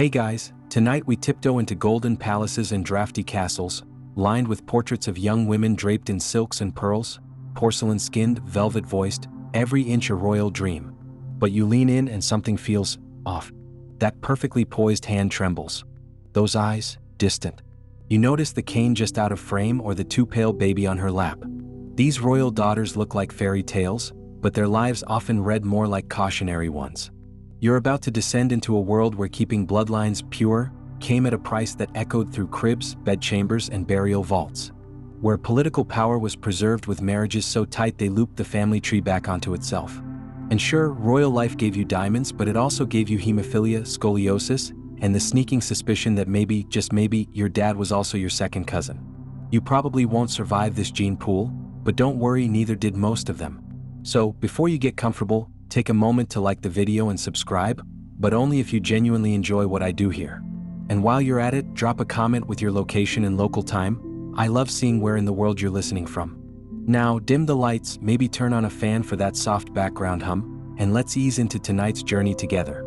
Hey guys, tonight we tiptoe into golden palaces and drafty castles, lined with portraits of young women draped in silks and pearls, porcelain-skinned, velvet-voiced, every inch a royal dream. But you lean in and something feels off. That perfectly poised hand trembles. Those eyes, distant. You notice the cane just out of frame or the too pale baby on her lap. These royal daughters look like fairy tales, but their lives often read more like cautionary ones. You're about to descend into a world where keeping bloodlines pure came at a price that echoed through cribs, bedchambers, and burial vaults. Where political power was preserved with marriages so tight they looped the family tree back onto itself. And sure, royal life gave you diamonds, but it also gave you hemophilia, scoliosis, and the sneaking suspicion that maybe, just maybe, your dad was also your second cousin. You probably won't survive this gene pool, but don't worry, neither did most of them. So, before you get comfortable, take a moment to like the video and subscribe, but only if you genuinely enjoy what I do here. And while you're at it, drop a comment with your location and local time. I love seeing where in the world you're listening from. Now, dim the lights, maybe turn on a fan for that soft background hum, and let's ease into tonight's journey together.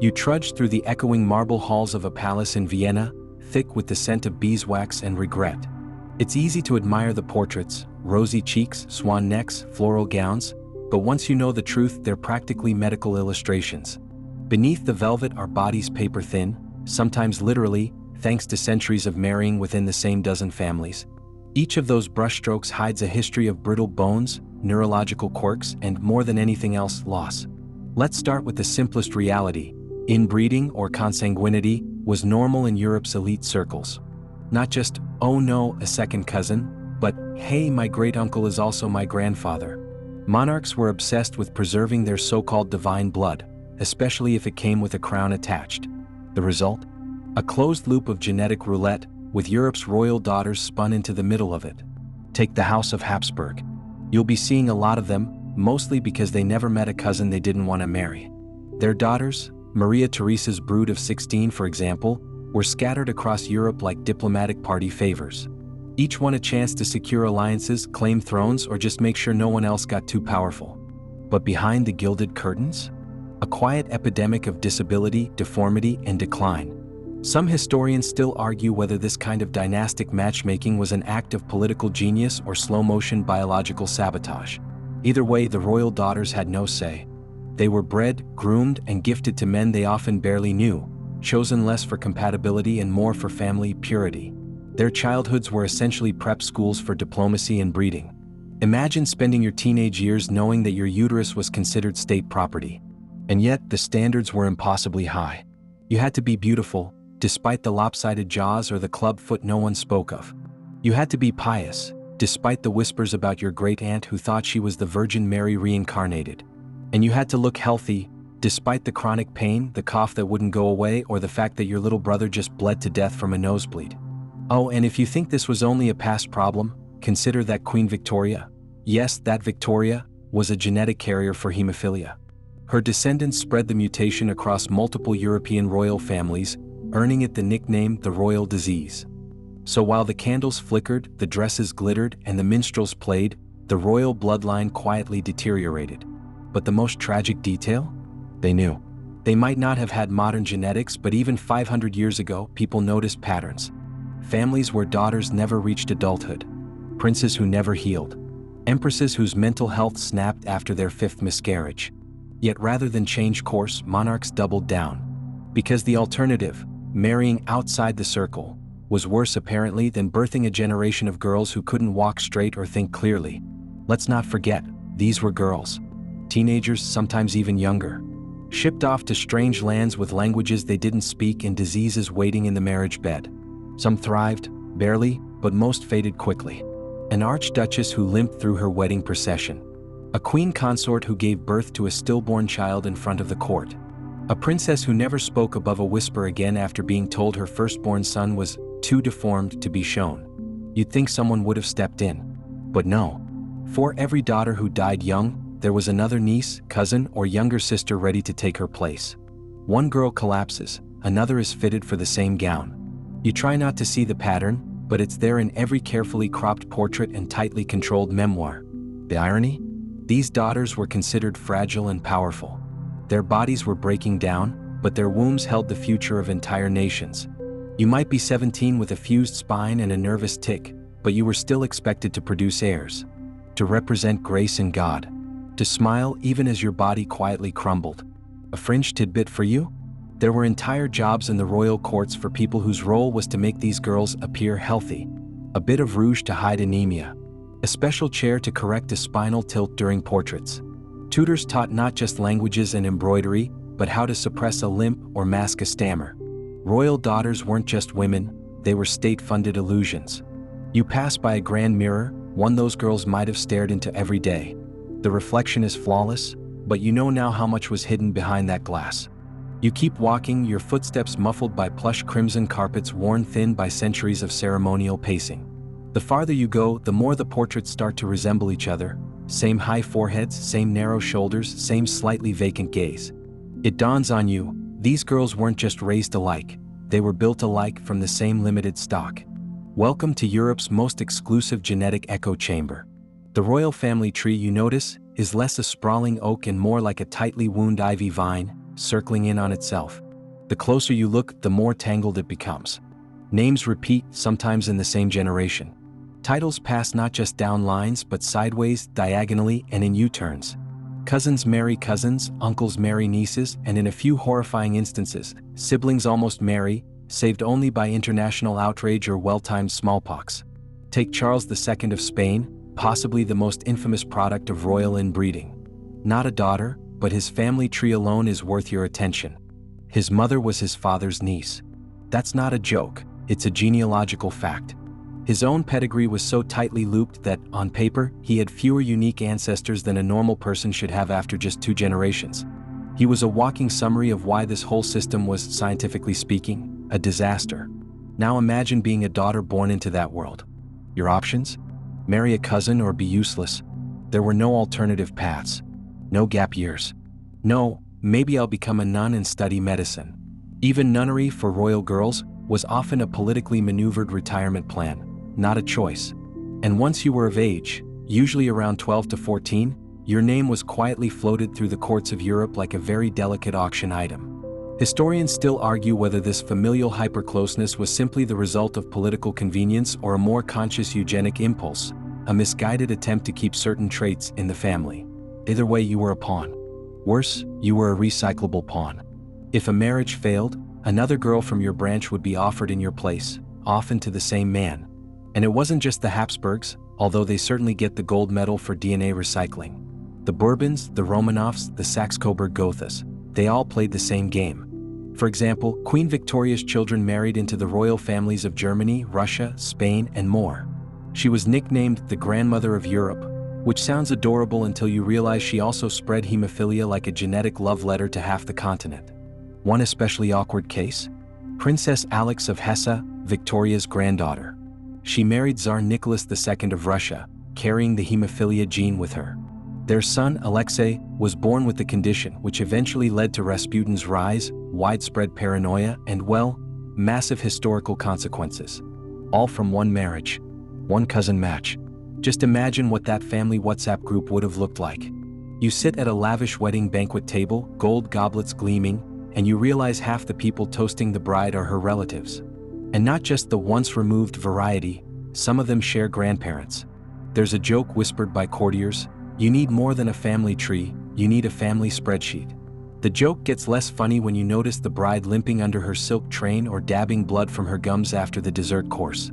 You trudge through the echoing marble halls of a palace in Vienna, thick with the scent of beeswax and regret. It's easy to admire the portraits, rosy cheeks, swan necks, floral gowns, but once you know the truth, they're practically medical illustrations. Beneath the velvet are bodies paper thin, sometimes literally, thanks to centuries of marrying within the same dozen families. Each of those brushstrokes hides a history of brittle bones, neurological quirks, and more than anything else, loss. Let's start with the simplest reality. Inbreeding, or consanguinity, was normal in Europe's elite circles. Not just, oh no, a second cousin, but, hey, my great-uncle is also my grandfather. Monarchs were obsessed with preserving their so-called divine blood, especially if it came with a crown attached. The result? A closed loop of genetic roulette, with Europe's royal daughters spun into the middle of it. Take the House of Habsburg. You'll be seeing a lot of them, mostly because they never met a cousin they didn't want to marry. Their daughters, Maria Theresa's brood of 16 for example, were scattered across Europe like diplomatic party favors. Each one a chance to secure alliances, claim thrones, or just make sure no one else got too powerful. But behind the gilded curtains? A quiet epidemic of disability, deformity, and decline. Some historians still argue whether this kind of dynastic matchmaking was an act of political genius or slow-motion biological sabotage. Either way, the royal daughters had no say. They were bred, groomed, and gifted to men they often barely knew, chosen less for compatibility and more for family purity. Their childhoods were essentially prep schools for diplomacy and breeding. Imagine spending your teenage years knowing that your uterus was considered state property. And yet, the standards were impossibly high. You had to be beautiful, despite the lopsided jaws or the club foot no one spoke of. You had to be pious, despite the whispers about your great-aunt who thought she was the Virgin Mary reincarnated. And you had to look healthy, despite the chronic pain, the cough that wouldn't go away, or the fact that your little brother just bled to death from a nosebleed. Oh, and if you think this was only a past problem, consider that Queen Victoria. Yes, that Victoria was a genetic carrier for hemophilia. Her descendants spread the mutation across multiple European royal families, earning it the nickname the royal disease. So while the candles flickered, the dresses glittered, and the minstrels played, the royal bloodline quietly deteriorated. But the most tragic detail? They knew. They might not have had modern genetics, but even 500 years ago, people noticed patterns. Families where daughters never reached adulthood. Princes who never healed. Empresses whose mental health snapped after their fifth miscarriage. Yet rather than change course, monarchs doubled down. Because the alternative, marrying outside the circle, was worse apparently than birthing a generation of girls who couldn't walk straight or think clearly. Let's not forget, these were girls. Teenagers, sometimes even younger. Shipped off to strange lands with languages they didn't speak and diseases waiting in the marriage bed. Some thrived, barely, but most faded quickly. An archduchess who limped through her wedding procession. A queen consort who gave birth to a stillborn child in front of the court. A princess who never spoke above a whisper again after being told her firstborn son was too deformed to be shown. You'd think someone would have stepped in. But no. For every daughter who died young, there was another niece, cousin, or younger sister ready to take her place. One girl collapses, another is fitted for the same gown. You try not to see the pattern, but it's there in every carefully cropped portrait and tightly controlled memoir. The irony? These daughters were considered fragile and powerful. Their bodies were breaking down, but their wombs held the future of entire nations. You might be 17 with a fused spine and a nervous tic, but you were still expected to produce heirs, to represent grace and God, to smile even as your body quietly crumbled. A fringe tidbit for you? There were entire jobs in the royal courts for people whose role was to make these girls appear healthy. A bit of rouge to hide anemia. A special chair to correct a spinal tilt during portraits. Tutors taught not just languages and embroidery, but how to suppress a limp or mask a stammer. Royal daughters weren't just women, they were state-funded illusions. You pass by a grand mirror, one those girls might have stared into every day. The reflection is flawless, but you know now how much was hidden behind that glass. You keep walking, your footsteps muffled by plush crimson carpets worn thin by centuries of ceremonial pacing. The farther you go, the more the portraits start to resemble each other. Same high foreheads, same narrow shoulders, same slightly vacant gaze. It dawns on you, these girls weren't just raised alike, they were built alike from the same limited stock. Welcome to Europe's most exclusive genetic echo chamber. The royal family tree, you notice, is less a sprawling oak and more like a tightly wound ivy vine, circling in on itself. The closer you look, the more tangled it becomes. Names repeat, sometimes in the same generation. Titles pass not just down lines but sideways, diagonally, and in U-turns. Cousins marry cousins, uncles marry nieces, and in a few horrifying instances, siblings almost marry, saved only by international outrage or well-timed smallpox. Take Charles II of Spain, possibly the most infamous product of royal inbreeding. Not a daughter, but his family tree alone is worth your attention. His mother was his father's niece. That's not a joke, it's a genealogical fact. His own pedigree was so tightly looped that, on paper, he had fewer unique ancestors than a normal person should have after just 2 generations. He was a walking summary of why this whole system was, scientifically speaking, a disaster. Now imagine being a daughter born into that world. Your options? Marry a cousin or be useless. There were no alternative paths. No gap years. No, maybe I'll become a nun and study medicine. Even nunnery for royal girls was often a politically maneuvered retirement plan, not a choice. And once you were of age, usually around 12 to 14, your name was quietly floated through the courts of Europe like a very delicate auction item. Historians still argue whether this familial hypercloseness was simply the result of political convenience or a more conscious eugenic impulse, a misguided attempt to keep certain traits in the family. Either way, you were a pawn. Worse, you were a recyclable pawn. If a marriage failed, another girl from your branch would be offered in your place, often to the same man. And it wasn't just the Habsburgs, although they certainly get the gold medal for DNA recycling. The Bourbons, the Romanovs, the Saxe-Coburg-Gothas, they all played the same game. For example, Queen Victoria's children married into the royal families of Germany, Russia, Spain, and more. She was nicknamed the Grandmother of Europe, which sounds adorable until you realize she also spread hemophilia like a genetic love letter to half the continent. One especially awkward case? Princess Alix of Hesse, Victoria's granddaughter. She married Tsar Nicholas II of Russia, carrying the hemophilia gene with her. Their son, Alexei, was born with the condition, which eventually led to Rasputin's rise, widespread paranoia, and, well, massive historical consequences. All from one marriage. One cousin match. Just imagine what that family WhatsApp group would have looked like. You sit at a lavish wedding banquet table, gold goblets gleaming, and you realize half the people toasting the bride are her relatives. And not just the once-removed variety, some of them share grandparents. There's a joke whispered by courtiers, you need more than a family tree, you need a family spreadsheet. The joke gets less funny when you notice the bride limping under her silk train or dabbing blood from her gums after the dessert course.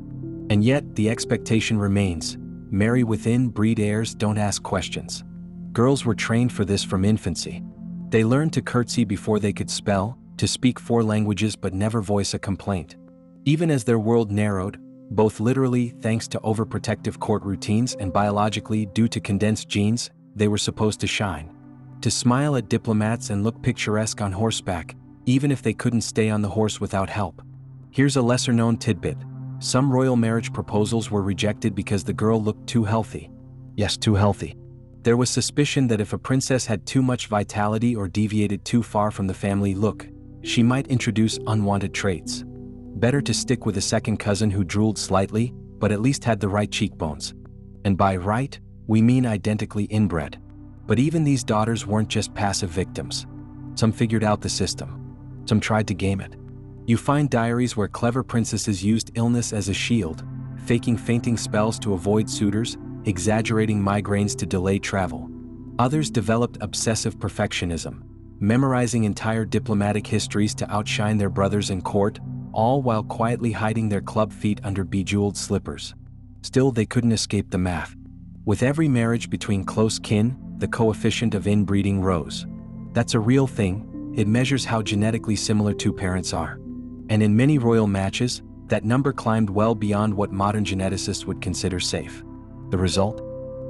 And yet, the expectation remains. Marry within, breed heirs, don't ask questions. Girls were trained for this from infancy. They learned to curtsy before they could spell, to speak 4 languages but never voice a complaint. Even as their world narrowed, both literally thanks to overprotective court routines and biologically due to condensed genes, they were supposed to shine. To smile at diplomats and look picturesque on horseback, even if they couldn't stay on the horse without help. Here's a lesser-known tidbit. Some royal marriage proposals were rejected because the girl looked too healthy. Yes, too healthy. There was suspicion that if a princess had too much vitality or deviated too far from the family look, she might introduce unwanted traits. Better to stick with a second cousin who drooled slightly, but at least had the right cheekbones. And by right, we mean identically inbred. But even these daughters weren't just passive victims. Some figured out the system. Some tried to game it. You find diaries where clever princesses used illness as a shield, faking fainting spells to avoid suitors, exaggerating migraines to delay travel. Others developed obsessive perfectionism, memorizing entire diplomatic histories to outshine their brothers in court, all while quietly hiding their club feet under bejeweled slippers. Still, they couldn't escape the math. With every marriage between close kin, the coefficient of inbreeding rose. That's a real thing. It measures how genetically similar two parents are. And in many royal matches, that number climbed well beyond what modern geneticists would consider safe. The result?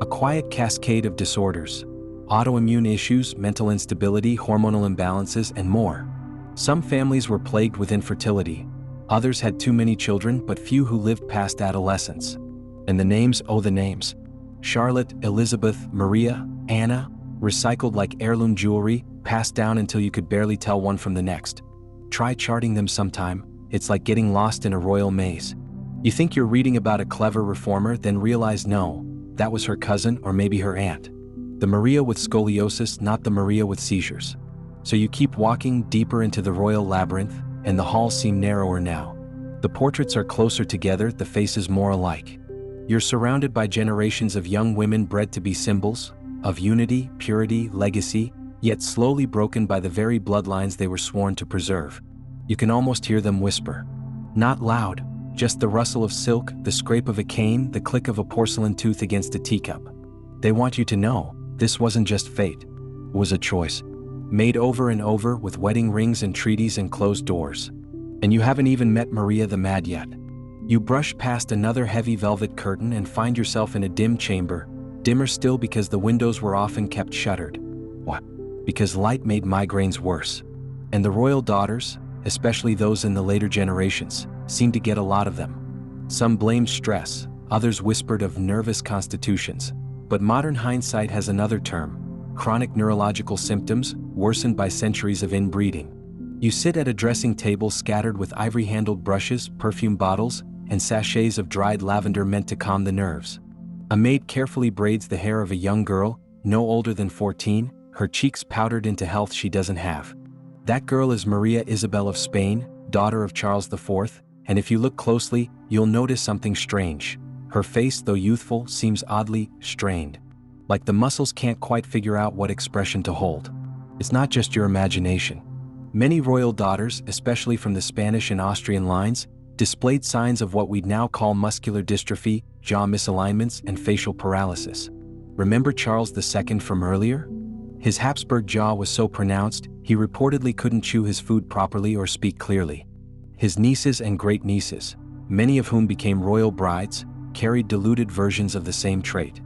A quiet cascade of disorders. Autoimmune issues, mental instability, hormonal imbalances, and more. Some families were plagued with infertility. Others had too many children, but few who lived past adolescence. And the names, oh the names. Charlotte, Elizabeth, Maria, Anna, recycled like heirloom jewelry, passed down until you could barely tell one from the next. Try charting them sometime. It's like getting lost in a royal maze. You think you're reading about a clever reformer, then realize no, that was her cousin or maybe her aunt. The Maria with scoliosis, not the Maria with seizures. So you keep walking deeper into the royal labyrinth, and the halls seem narrower now. The portraits are closer together, the faces more alike. You're surrounded by generations of young women bred to be symbols of unity, purity, legacy, yet slowly broken by the very bloodlines they were sworn to preserve. You can almost hear them whisper. Not loud, just the rustle of silk, the scrape of a cane, the click of a porcelain tooth against a teacup. They want you to know, this wasn't just fate. It was a choice. Made over and over with wedding rings and treaties and closed doors. And you haven't even met Maria the Mad yet. You brush past another heavy velvet curtain and find yourself in a dim chamber, dimmer still because the windows were often kept shuttered. What? Because light made migraines worse. And the royal daughters, especially those in the later generations, seemed to get a lot of them. Some blamed stress, others whispered of nervous constitutions. But modern hindsight has another term: chronic neurological symptoms, worsened by centuries of inbreeding. You sit at a dressing table scattered with ivory-handled brushes, perfume bottles, and sachets of dried lavender meant to calm the nerves. A maid carefully braids the hair of a young girl, no older than 14, her cheeks powdered into health she doesn't have. That girl is Maria Isabel of Spain, daughter of Charles IV, and if you look closely, you'll notice something strange. Her face, though youthful, seems oddly strained. Like the muscles can't quite figure out what expression to hold. It's not just your imagination. Many royal daughters, especially from the Spanish and Austrian lines, displayed signs of what we'd now call muscular dystrophy, jaw misalignments, and facial paralysis. Remember Charles II from earlier? His Habsburg jaw was so pronounced, he reportedly couldn't chew his food properly or speak clearly. His nieces and great-nieces, many of whom became royal brides, carried diluted versions of the same trait.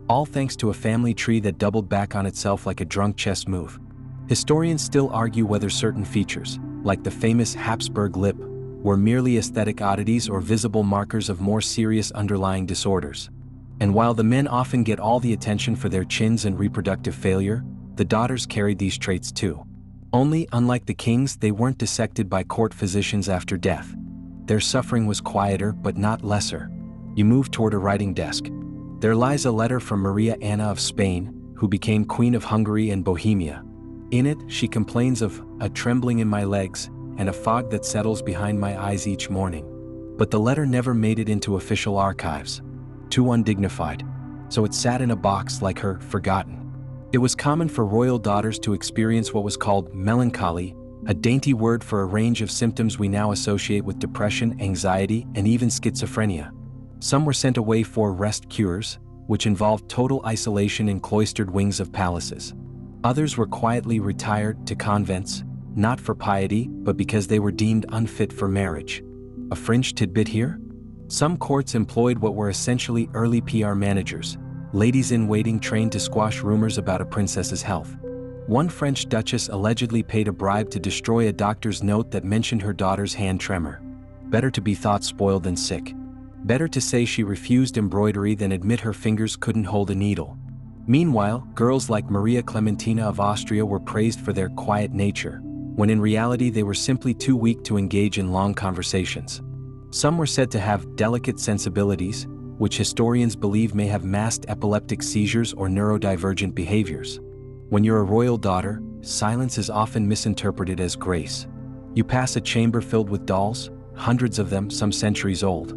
All thanks to a family tree that doubled back on itself like a drunk chess move. Historians still argue whether certain features, like the famous Habsburg lip, were merely aesthetic oddities or visible markers of more serious underlying disorders. And while the men often get all the attention for their chins and reproductive failure, the daughters carried these traits too. Only, unlike the kings, they weren't dissected by court physicians after death. Their suffering was quieter but not lesser. You move toward a writing desk. There lies a letter from Maria Anna of Spain, who became Queen of Hungary and Bohemia. In it, she complains of a trembling in my legs and a fog that settles behind my eyes each morning. But the letter never made it into official archives. Too undignified. So it sat in a box like her forgotten. It was common for royal daughters to experience what was called melancholy, a dainty word for a range of symptoms we now associate with depression, anxiety, and even schizophrenia. Some were sent away for rest cures, which involved total isolation in cloistered wings of palaces. Others were quietly retired to convents, not for piety, but because they were deemed unfit for marriage. A fringe tidbit here? Some courts employed what were essentially early PR managers, ladies-in-waiting trained to squash rumors about a princess's health. One French duchess allegedly paid a bribe to destroy a doctor's note that mentioned her daughter's hand tremor. Better to be thought spoiled than sick. Better to say she refused embroidery than admit her fingers couldn't hold a needle. Meanwhile, girls like Maria Clementina of Austria were praised for their quiet nature, when in reality they were simply too weak to engage in long conversations. Some were said to have delicate sensibilities, which historians believe may have masked epileptic seizures or neurodivergent behaviors. When you're a royal daughter, silence is often misinterpreted as grace. You pass a chamber filled with dolls, hundreds of them, some centuries old.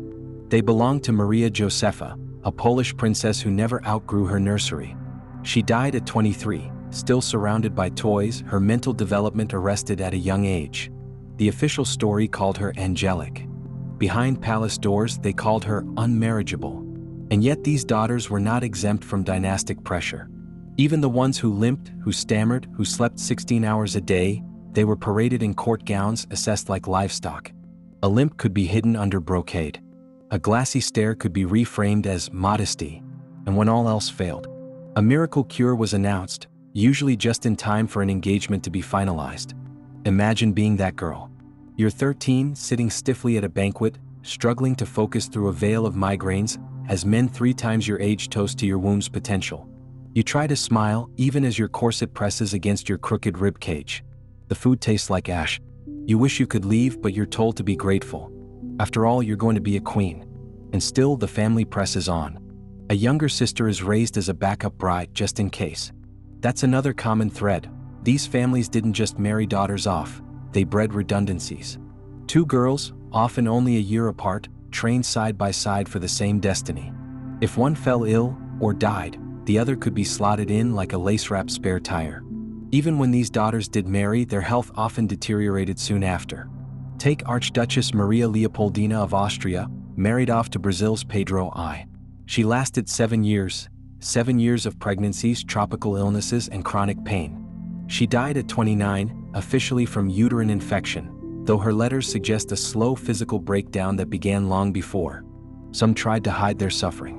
They belonged to Maria Józefa, a Polish princess who never outgrew her nursery. She died at 23, still surrounded by toys, her mental development arrested at a young age. The official story called her angelic. Behind palace doors, they called her unmarriageable. And yet these daughters were not exempt from dynastic pressure. Even the ones who limped, who stammered, who slept 16 hours a day, they were paraded in court gowns, assessed like livestock. A limp could be hidden under brocade. A glassy stare could be reframed as modesty. And when all else failed, a miracle cure was announced, usually just in time for an engagement to be finalized. Imagine being that girl. You're 13, sitting stiffly at a banquet, struggling to focus through a veil of migraines, as men 3 times your age toast to your womb's potential. You try to smile, even as your corset presses against your crooked rib cage. The food tastes like ash. You wish you could leave, but you're told to be grateful. After all, you're going to be a queen. And still, the family presses on. A younger sister is raised as a backup bride just in case. That's another common thread. These families didn't just marry daughters off, they bred redundancies. 2 girls, often only a year apart, trained side by side for the same destiny. If one fell ill or died, the other could be slotted in like a lace-wrapped spare tire. Even when these daughters did marry, their health often deteriorated soon after. Take Archduchess Maria Leopoldina of Austria, married off to Brazil's Pedro I. She lasted 7 years, 7 years of pregnancies, tropical illnesses, and chronic pain. She died at 29, officially from uterine infection, though her letters suggest a slow physical breakdown that began long before. Some tried to hide their suffering.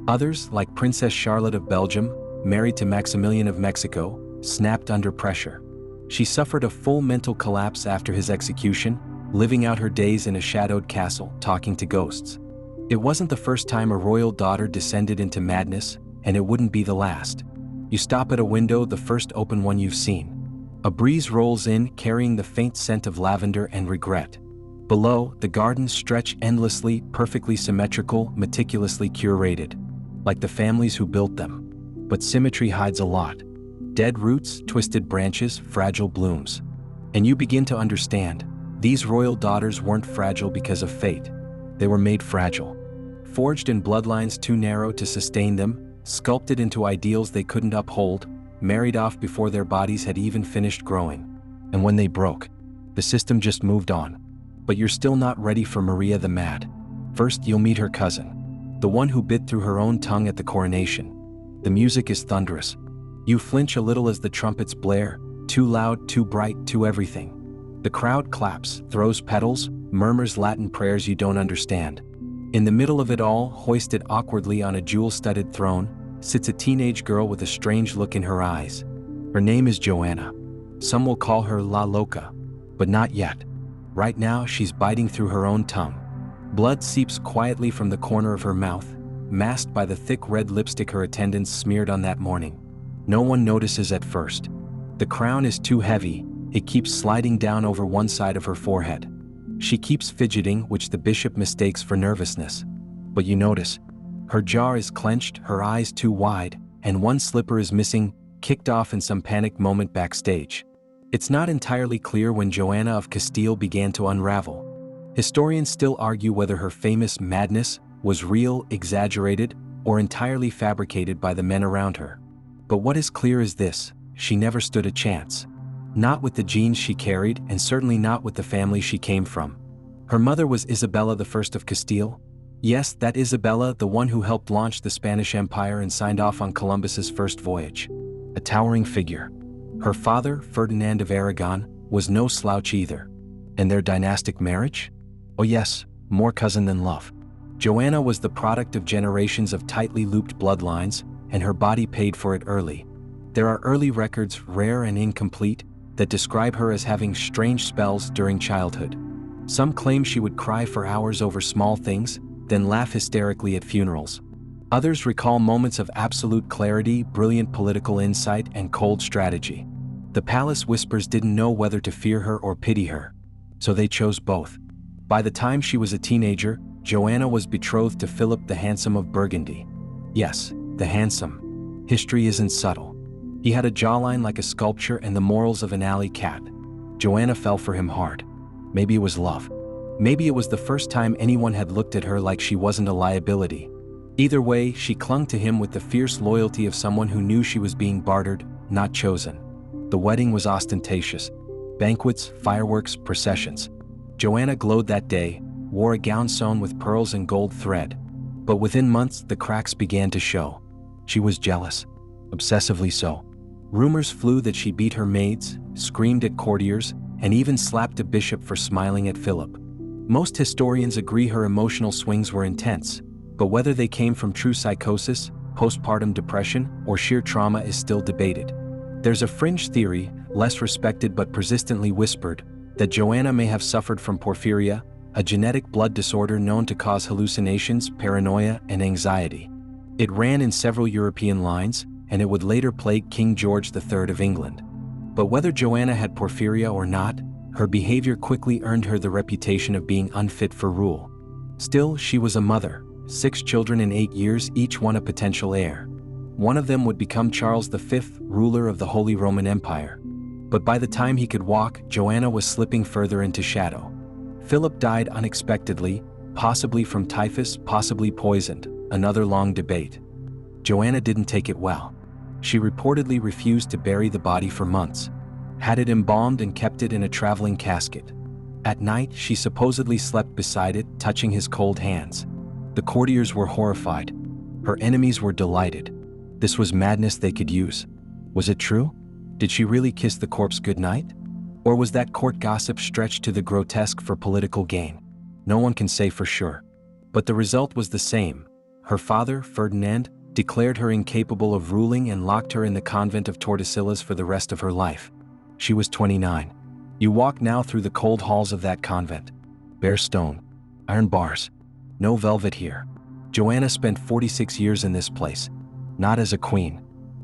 Others, like Princess Charlotte of Belgium, married to Maximilian of Mexico, snapped under pressure. She suffered a full mental collapse after his execution, living out her days in a shadowed castle, talking to ghosts. It wasn't the first time a royal daughter descended into madness, and it wouldn't be the last. You stop at a window, the first open one you've seen. A breeze rolls in, carrying the faint scent of lavender and regret. Below, the gardens stretch endlessly, perfectly symmetrical, meticulously curated, like the families who built them. But symmetry hides a lot. Dead roots, twisted branches, fragile blooms. And you begin to understand, these royal daughters weren't fragile because of fate. They were made fragile. Forged in bloodlines too narrow to sustain them, sculpted into ideals they couldn't uphold, married off before their bodies had even finished growing. And when they broke, the system just moved on. But you're still not ready for Maria the Mad. First, you'll meet her cousin, the one who bit through her own tongue at the coronation. The music is thunderous. You flinch a little as the trumpets blare, too loud, too bright, too everything. The crowd claps, throws petals, murmurs Latin prayers you don't understand. In the middle of it all, hoisted awkwardly on a jewel-studded throne, sits a teenage girl with a strange look in her eyes. Her name is Joanna. Some will call her La Loca, but not yet. Right now, she's biting through her own tongue. Blood seeps quietly from the corner of her mouth, masked by the thick red lipstick her attendants smeared on that morning. No one notices at first. The crown is too heavy, it keeps sliding down over one side of her forehead. She keeps fidgeting, which the bishop mistakes for nervousness. But you notice, her jaw is clenched, her eyes too wide, and one slipper is missing, kicked off in some panic moment backstage. It's not entirely clear when Joanna of Castile began to unravel. Historians still argue whether her famous madness was real, exaggerated, or entirely fabricated by the men around her. But what is clear is this: she never stood a chance. Not with the genes she carried, and certainly not with the family she came from. Her mother was Isabella I of Castile. Yes, that Isabella, the one who helped launch the Spanish Empire and signed off on Columbus's first voyage. A towering figure. Her father, Ferdinand of Aragon, was no slouch either. And their dynastic marriage? Oh yes, more cousin than love. Joanna was the product of generations of tightly looped bloodlines, and her body paid for it early. There are early records, rare and incomplete, that describe her as having strange spells during childhood. Some claim she would cry for hours over small things, then laugh hysterically at funerals. Others recall moments of absolute clarity, brilliant political insight, and cold strategy. The palace whispers didn't know whether to fear her or pity her, so they chose both. By the time she was a teenager, Joanna was betrothed to Philip the Handsome of Burgundy. Yes, the handsome. History isn't subtle. He had a jawline like a sculpture and the morals of an alley cat. Joanna fell for him hard. Maybe it was love. Maybe it was the first time anyone had looked at her like she wasn't a liability. Either way, she clung to him with the fierce loyalty of someone who knew she was being bartered, not chosen. The wedding was ostentatious. Banquets, fireworks, processions. Joanna glowed that day, wore a gown sewn with pearls and gold thread. But within months, the cracks began to show. She was jealous. Obsessively so. Rumors flew that she beat her maids, screamed at courtiers, and even slapped a bishop for smiling at Philip. Most historians agree her emotional swings were intense, but whether they came from true psychosis, postpartum depression, or sheer trauma is still debated. There's a fringe theory, less respected but persistently whispered, that Joanna may have suffered from porphyria, a genetic blood disorder known to cause hallucinations, paranoia, and anxiety. It ran in several European lines, and it would later plague King George III of England. But whether Joanna had porphyria or not, her behavior quickly earned her the reputation of being unfit for rule. Still, she was a mother, 6 children in 8 years, each one a potential heir. One of them would become Charles V, ruler of the Holy Roman Empire. But by the time he could walk, Joanna was slipping further into shadow. Philip died unexpectedly, possibly from typhus, possibly poisoned, another long debate. Joanna didn't take it well. She reportedly refused to bury the body for months, had it embalmed and kept it in a traveling casket. At night, she supposedly slept beside it, touching his cold hands. The courtiers were horrified. Her enemies were delighted. This was madness they could use. Was it true? Did she really kiss the corpse goodnight? Or was that court gossip stretched to the grotesque for political gain? No one can say for sure. But the result was the same. Her father, Ferdinand, declared her incapable of ruling and locked her in the convent of Tordesillas for the rest of her life. She was 29. You walk now through the cold halls of that convent. Bare stone. Iron bars. No velvet here. Joanna spent 46 years in this place. Not as a queen.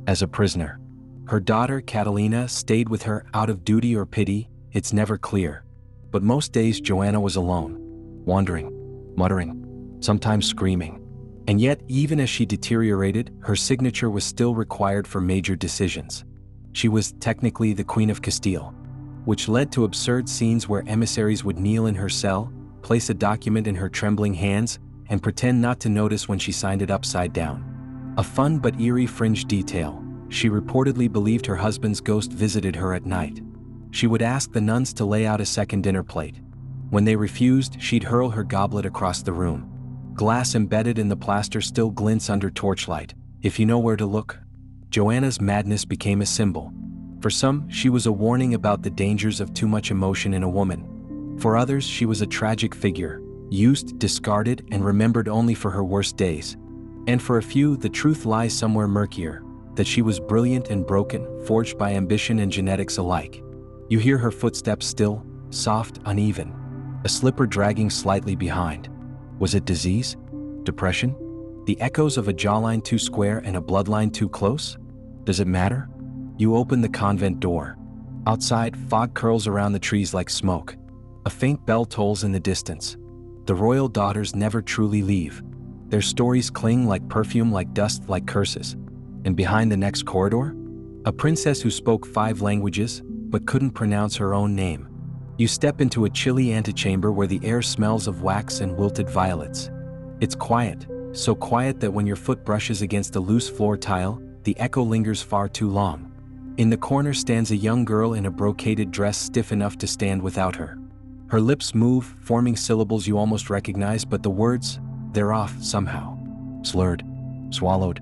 As a prisoner. Her daughter, Catalina, stayed with her out of duty or pity, it's never clear. But most days Joanna was alone. Wandering. Muttering. Sometimes screaming. And yet, even as she deteriorated, her signature was still required for major decisions. She was technically the Queen of Castile, which led to absurd scenes where emissaries would kneel in her cell, place a document in her trembling hands, and pretend not to notice when she signed it upside down. A fun but eerie fringe detail, she reportedly believed her husband's ghost visited her at night. She would ask the nuns to lay out a second dinner plate. When they refused, she'd hurl her goblet across the room. Glass embedded in the plaster still glints under torchlight, if you know where to look. Joanna's madness became a symbol. For some, she was a warning about the dangers of too much emotion in a woman. For others, she was a tragic figure, used, discarded, and remembered only for her worst days. And for a few, the truth lies somewhere murkier, that she was brilliant and broken, forged by ambition and genetics alike. You hear her footsteps still, soft, uneven, a slipper dragging slightly behind. Was it disease? Depression? The echoes of a jawline too square and a bloodline too close? Does it matter? You open the convent door. Outside, fog curls around the trees like smoke. A faint bell tolls in the distance. The royal daughters never truly leave. Their stories cling like perfume, like dust, like curses. And behind the next corridor? A princess who spoke 5 languages, but couldn't pronounce her own name. You step into a chilly antechamber where the air smells of wax and wilted violets. It's quiet, so quiet that when your foot brushes against a loose floor tile, the echo lingers far too long. In the corner stands a young girl in a brocaded dress stiff enough to stand without her. Her lips move, forming syllables you almost recognize, but the words, they're off somehow. Slurred. Swallowed.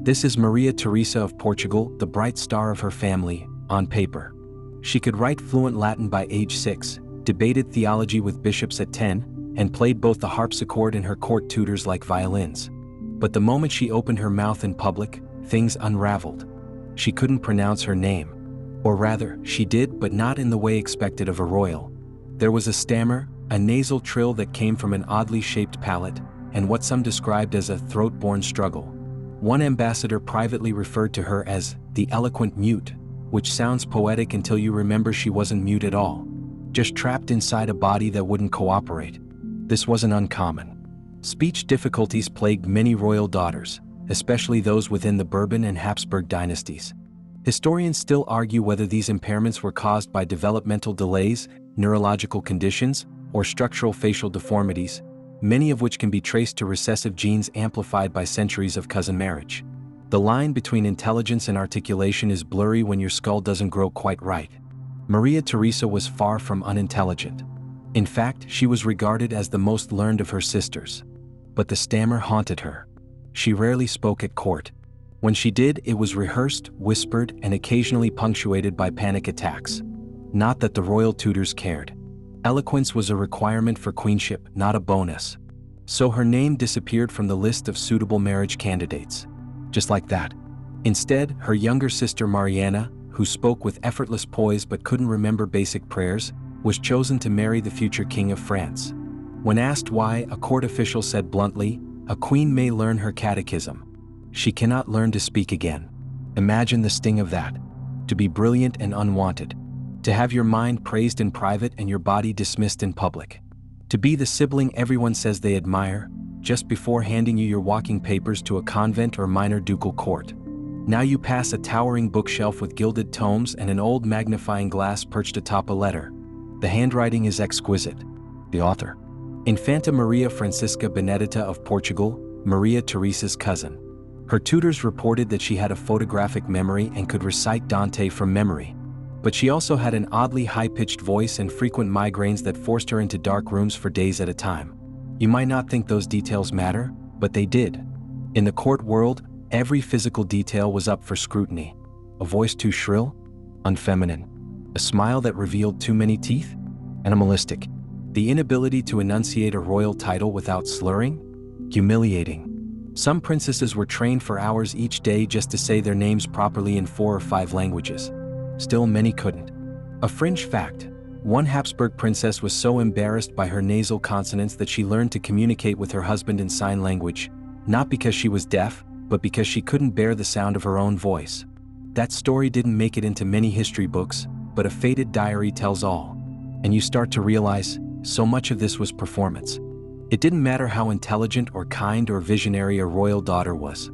This is Maria Teresa of Portugal, the bright star of her family, on paper. She could write fluent Latin by age 6, debated theology with bishops at 10, and played both the harpsichord and her court tutors like violins. But the moment she opened her mouth in public, things unraveled. She couldn't pronounce her name. Or rather, she did, but not in the way expected of a royal. There was a stammer, a nasal trill that came from an oddly shaped palate, and what some described as a throat-borne struggle. One ambassador privately referred to her as the eloquent mute, which sounds poetic until you remember she wasn't mute at all, just trapped inside a body that wouldn't cooperate. This wasn't uncommon. Speech difficulties plagued many royal daughters, especially those within the Bourbon and Habsburg dynasties. Historians still argue whether these impairments were caused by developmental delays, neurological conditions, or structural facial deformities, many of which can be traced to recessive genes amplified by centuries of cousin marriage. The line between intelligence and articulation is blurry when your skull doesn't grow quite right. Maria Theresa was far from unintelligent. In fact, she was regarded as the most learned of her sisters. But the stammer haunted her. She rarely spoke at court. When she did, it was rehearsed, whispered, and occasionally punctuated by panic attacks. Not that the royal tutors cared. Eloquence was a requirement for queenship, not a bonus. So her name disappeared from the list of suitable marriage candidates. Just like that. Instead, her younger sister Mariana, who spoke with effortless poise but couldn't remember basic prayers, was chosen to marry the future king of France. When asked why, a court official said bluntly, "A queen may learn her catechism. She cannot learn to speak again." Imagine the sting of that. To be brilliant and unwanted. To have your mind praised in private and your body dismissed in public. To be the sibling everyone says they admire, just before handing you your walking papers to a convent or minor ducal court. Now you pass a towering bookshelf with gilded tomes and an old magnifying glass perched atop a letter. The handwriting is exquisite. The author. Infanta Maria Francisca Benedita of Portugal, Maria Theresa's cousin. Her tutors reported that she had a photographic memory and could recite Dante from memory. But she also had an oddly high-pitched voice and frequent migraines that forced her into dark rooms for days at a time. You might not think those details matter, but they did. In the court world, every physical detail was up for scrutiny. A voice too shrill? Unfeminine. A smile that revealed too many teeth? Animalistic. The inability to enunciate a royal title without slurring? Humiliating. Some princesses were trained for hours each day just to say their names properly in 4 or 5 languages. Still, many couldn't. A fringe fact: one Habsburg princess was so embarrassed by her nasal consonants that she learned to communicate with her husband in sign language, not because she was deaf, but because she couldn't bear the sound of her own voice. That story didn't make it into many history books, but a faded diary tells all. And you start to realize, so much of this was performance. It didn't matter how intelligent or kind or visionary a royal daughter was.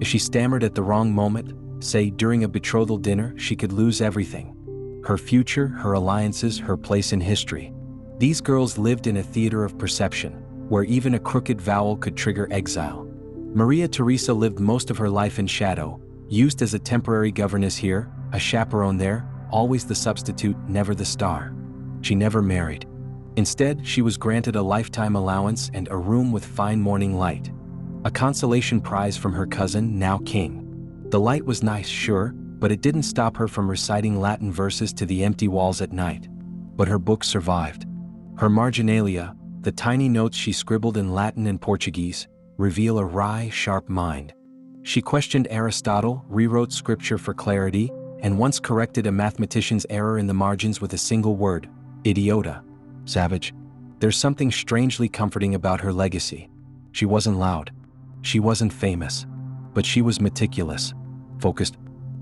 If she stammered at the wrong moment, say during a betrothal dinner, she could lose everything. Her future, her alliances, her place in history. These girls lived in a theater of perception, where even a crooked vowel could trigger exile. Maria Theresa lived most of her life in shadow, used as a temporary governess here, a chaperone there, always the substitute, never the star. She never married. Instead, she was granted a lifetime allowance and a room with fine morning light. A consolation prize from her cousin, now king. The light was nice, sure, but it didn't stop her from reciting Latin verses to the empty walls at night. But her book survived. Her marginalia, the tiny notes she scribbled in Latin and Portuguese, reveal a wry, sharp mind. She questioned Aristotle, rewrote scripture for clarity, and once corrected a mathematician's error in the margins with a single word: idiota. Savage. There's something strangely comforting about her legacy. She wasn't loud. She wasn't famous. But she was meticulous. Focused.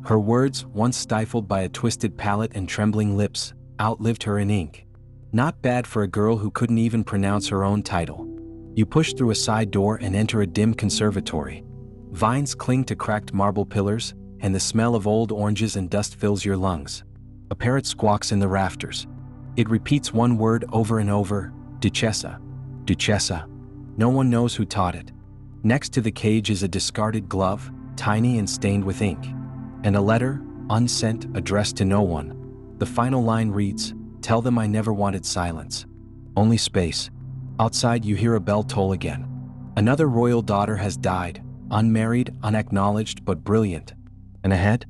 Her words, once stifled by a twisted palate and trembling lips, outlived her in ink. Not bad for a girl who couldn't even pronounce her own title. You push through a side door and enter a dim conservatory. Vines cling to cracked marble pillars, and the smell of old oranges and dust fills your lungs. A parrot squawks in the rafters. It repeats one word over and over: Duchessa. Duchessa. No one knows who taught it. Next to the cage is a discarded glove, tiny and stained with ink. And a letter, unsent, addressed to no one. The final line reads, "Tell them I never wanted silence. Only space." Outside you hear a bell toll again. Another royal daughter has died, unmarried, unacknowledged, but brilliant. And ahead?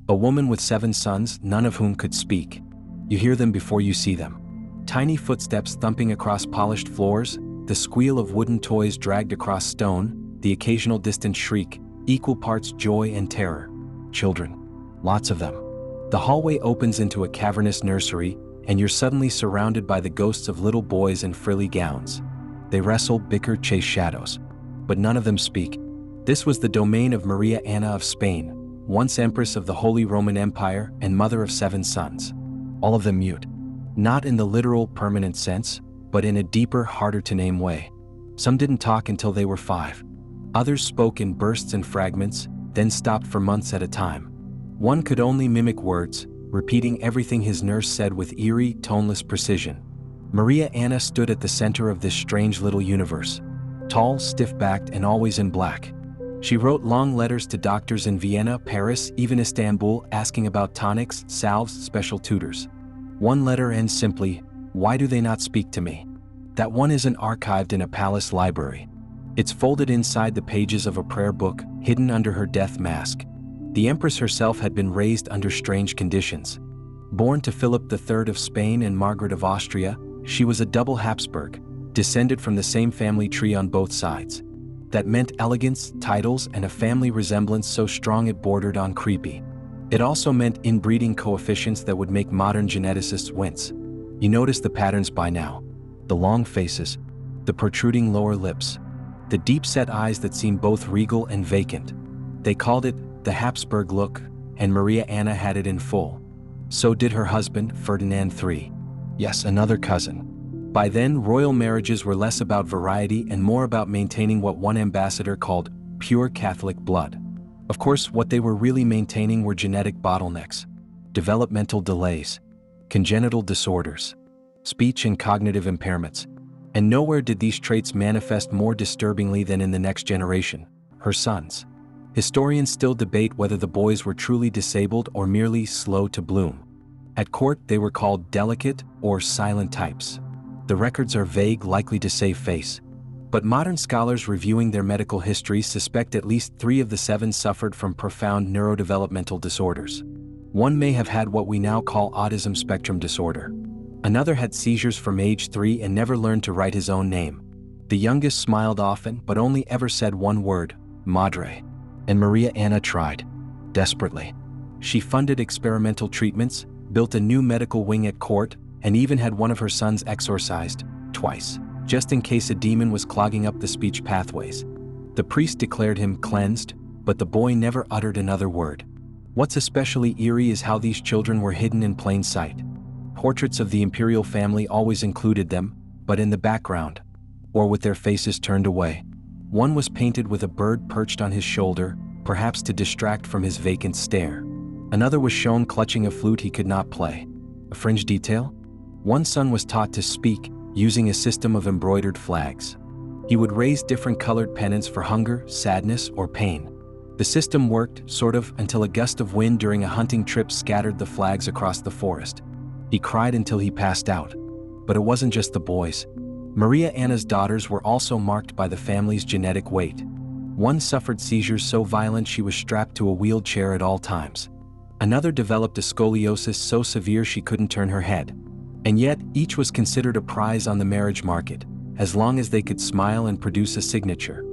A woman with 7 sons, none of whom could speak. You hear them before you see them. Tiny footsteps thumping across polished floors, the squeal of wooden toys dragged across stone, the occasional distant shriek, equal parts joy and terror. Children. Lots of them. The hallway opens into a cavernous nursery, and you're suddenly surrounded by the ghosts of little boys in frilly gowns. They wrestle, bicker, chase shadows. But none of them speak. This was the domain of Maria Anna of Spain, once Empress of the Holy Roman Empire and mother of 7 sons. All of them mute. Not in the literal, permanent sense, but in a deeper, harder-to-name way. Some didn't talk until they were 5. Others spoke in bursts and fragments, then stopped for months at a time. One could only mimic words, repeating everything his nurse said with eerie, toneless precision. Maria Anna stood at the center of this strange little universe. Tall, stiff-backed, and always in black. She wrote long letters to doctors in Vienna, Paris, even Istanbul, asking about tonics, salves, special tutors. One letter ends simply, "Why do they not speak to me?" That one isn't archived in a palace library. It's folded inside the pages of a prayer book, hidden under her death mask. The Empress herself had been raised under strange conditions. Born to Philip III of Spain and Margaret of Austria, she was a double Habsburg, descended from the same family tree on both sides. That meant elegance, titles, and a family resemblance so strong it bordered on creepy. It also meant inbreeding coefficients that would make modern geneticists wince. You notice the patterns by now. The long faces, the protruding lower lips, the deep-set eyes that seem both regal and vacant. They called it the Habsburg look, and Maria Anna had it in full. So did her husband, Ferdinand III. Yes, another cousin. By then, royal marriages were less about variety and more about maintaining what one ambassador called pure Catholic blood. Of course, what they were really maintaining were genetic bottlenecks, developmental delays, congenital disorders, speech and cognitive impairments. And nowhere did these traits manifest more disturbingly than in the next generation, her sons. Historians still debate whether the boys were truly disabled or merely slow to bloom. At court, they were called delicate or silent types. The records are vague, likely to save face. But modern scholars reviewing their medical histories suspect at least 3 of the 7 suffered from profound neurodevelopmental disorders. One may have had what we now call autism spectrum disorder. Another had seizures from age 3 and never learned to write his own name. The youngest smiled often but only ever said one word, madre. And Maria Anna tried, desperately. She funded experimental treatments, built a new medical wing at court, and even had one of her sons exorcised, twice, just in case a demon was clogging up the speech pathways. The priest declared him cleansed, but the boy never uttered another word. What's especially eerie is how these children were hidden in plain sight. Portraits of the imperial family always included them, but in the background, or with their faces turned away. One was painted with a bird perched on his shoulder, perhaps to distract from his vacant stare. Another was shown clutching a flute he could not play. A fringe detail? One son was taught to speak, using a system of embroidered flags. He would raise different colored pennants for hunger, sadness, or pain. The system worked, sort of, until a gust of wind during a hunting trip scattered the flags across the forest. He cried until he passed out. But it wasn't just the boys. Maria Anna's daughters were also marked by the family's genetic weight. One suffered seizures so violent she was strapped to a wheelchair at all times. Another developed a scoliosis so severe she couldn't turn her head. And yet, each was considered a prize on the marriage market, as long as they could smile and produce a signature.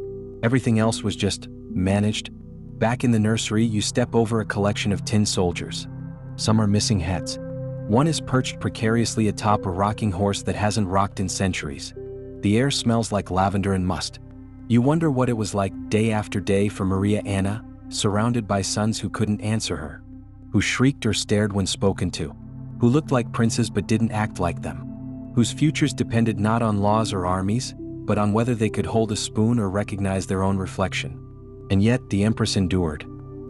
Everything else was just managed. Back in the nursery, you step over a collection of tin soldiers. Some are missing heads. One is perched precariously atop a rocking horse that hasn't rocked in centuries. The air smells like lavender and must. You wonder what it was like day after day for Maria Anna, surrounded by sons who couldn't answer her, who shrieked or stared when spoken to, who looked like princes but didn't act like them, whose futures depended not on laws or armies, but on whether they could hold a spoon or recognize their own reflection. And yet the Empress endured.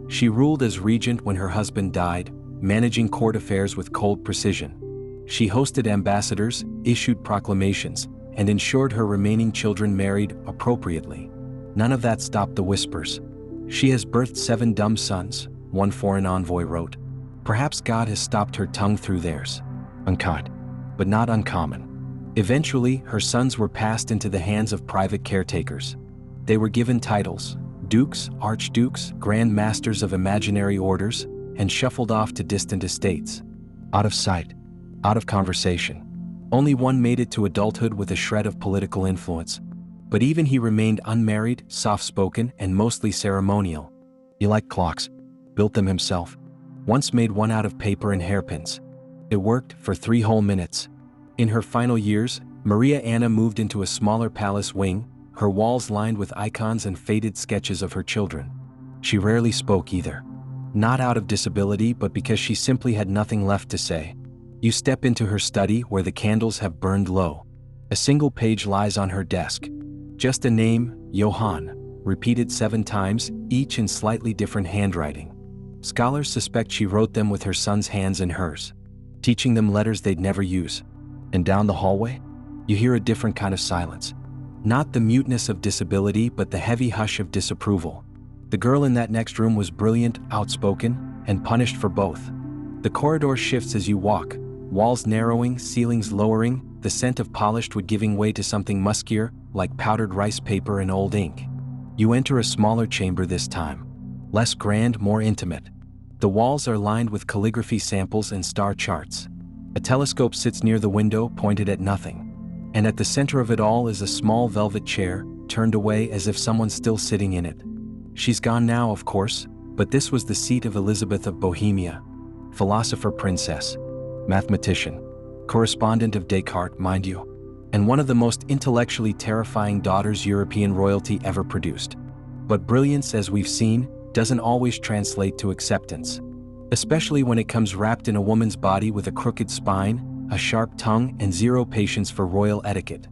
She ruled as regent when her husband died, managing court affairs with cold precision. She hosted ambassadors, issued proclamations, and ensured her remaining children married appropriately. None of that stopped the whispers. She has birthed 7 dumb sons, one foreign envoy wrote. Perhaps God has stopped her tongue through theirs. Unkind, but not uncommon. Eventually, her sons were passed into the hands of private caretakers. They were given titles, dukes, archdukes, grand masters of imaginary orders, and shuffled off to distant estates. Out of sight, out of conversation. Only one made it to adulthood with a shred of political influence. But even he remained unmarried, soft-spoken, and mostly ceremonial. He liked clocks, built them himself. Once made one out of paper and hairpins. It worked for 3 whole minutes. In her final years, Maria Anna moved into a smaller palace wing, her walls lined with icons and faded sketches of her children. She rarely spoke either. Not out of disability, but because she simply had nothing left to say. You step into her study where the candles have burned low. A single page lies on her desk. Just a name, Johann, repeated 7 times, each in slightly different handwriting. Scholars suspect she wrote them with her son's hands in hers, teaching them letters they'd never use. And down the hallway, you hear a different kind of silence. Not the muteness of disability, but the heavy hush of disapproval. The girl in that next room was brilliant, outspoken, and punished for both. The corridor shifts as you walk, walls narrowing, ceilings lowering, the scent of polished wood giving way to something muskier, like powdered rice paper and old ink. You enter a smaller chamber this time. Less grand, more intimate. The walls are lined with calligraphy samples and star charts. A telescope sits near the window, pointed at nothing. And at the center of it all is a small velvet chair, turned away as if someone's still sitting in it. She's gone now, of course, but this was the seat of Elizabeth of Bohemia. Philosopher princess, mathematician, correspondent of Descartes, mind you, and one of the most intellectually terrifying daughters European royalty ever produced. But brilliance, as we've seen, doesn't always translate to acceptance, especially when it comes wrapped in a woman's body with a crooked spine, a sharp tongue, and zero patience for royal etiquette.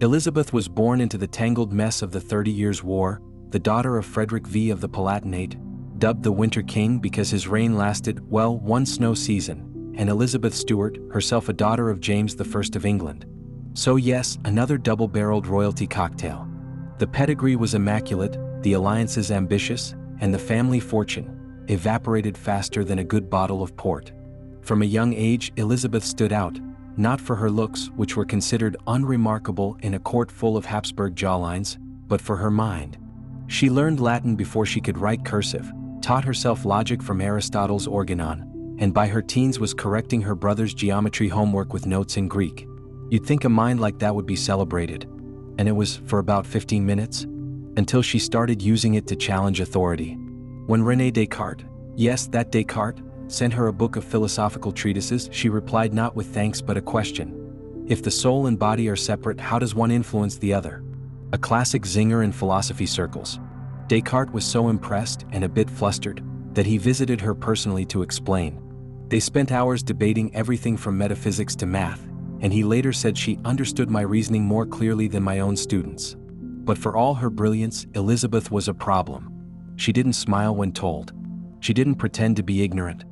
Elizabeth was born into the tangled mess of the 30 Years' War, the daughter of Frederick V of the Palatinate, dubbed the Winter King because his reign lasted, well, one snow season, and Elizabeth Stuart, herself a daughter of James I of England. So yes, another double-barreled royalty cocktail. The pedigree was immaculate, the alliances ambitious, and the family fortune evaporated faster than a good bottle of port. From a young age, Elizabeth stood out, not for her looks, which were considered unremarkable in a court full of Habsburg jawlines, but for her mind. She learned Latin before she could write cursive, taught herself logic from Aristotle's Organon, and by her teens was correcting her brother's geometry homework with notes in Greek. You'd think a mind like that would be celebrated. And it was for about 15 minutes, until she started using it to challenge authority. When René Descartes, yes, that Descartes, sent her a book of philosophical treatises, she replied not with thanks but a question. If the soul and body are separate, how does one influence the other? A classic zinger in philosophy circles. Descartes was so impressed and a bit flustered that he visited her personally to explain. They spent hours debating everything from metaphysics to math, and he later said she understood my reasoning more clearly than my own students. But for all her brilliance, Elizabeth was a problem. She didn't smile when told. She didn't pretend to be ignorant.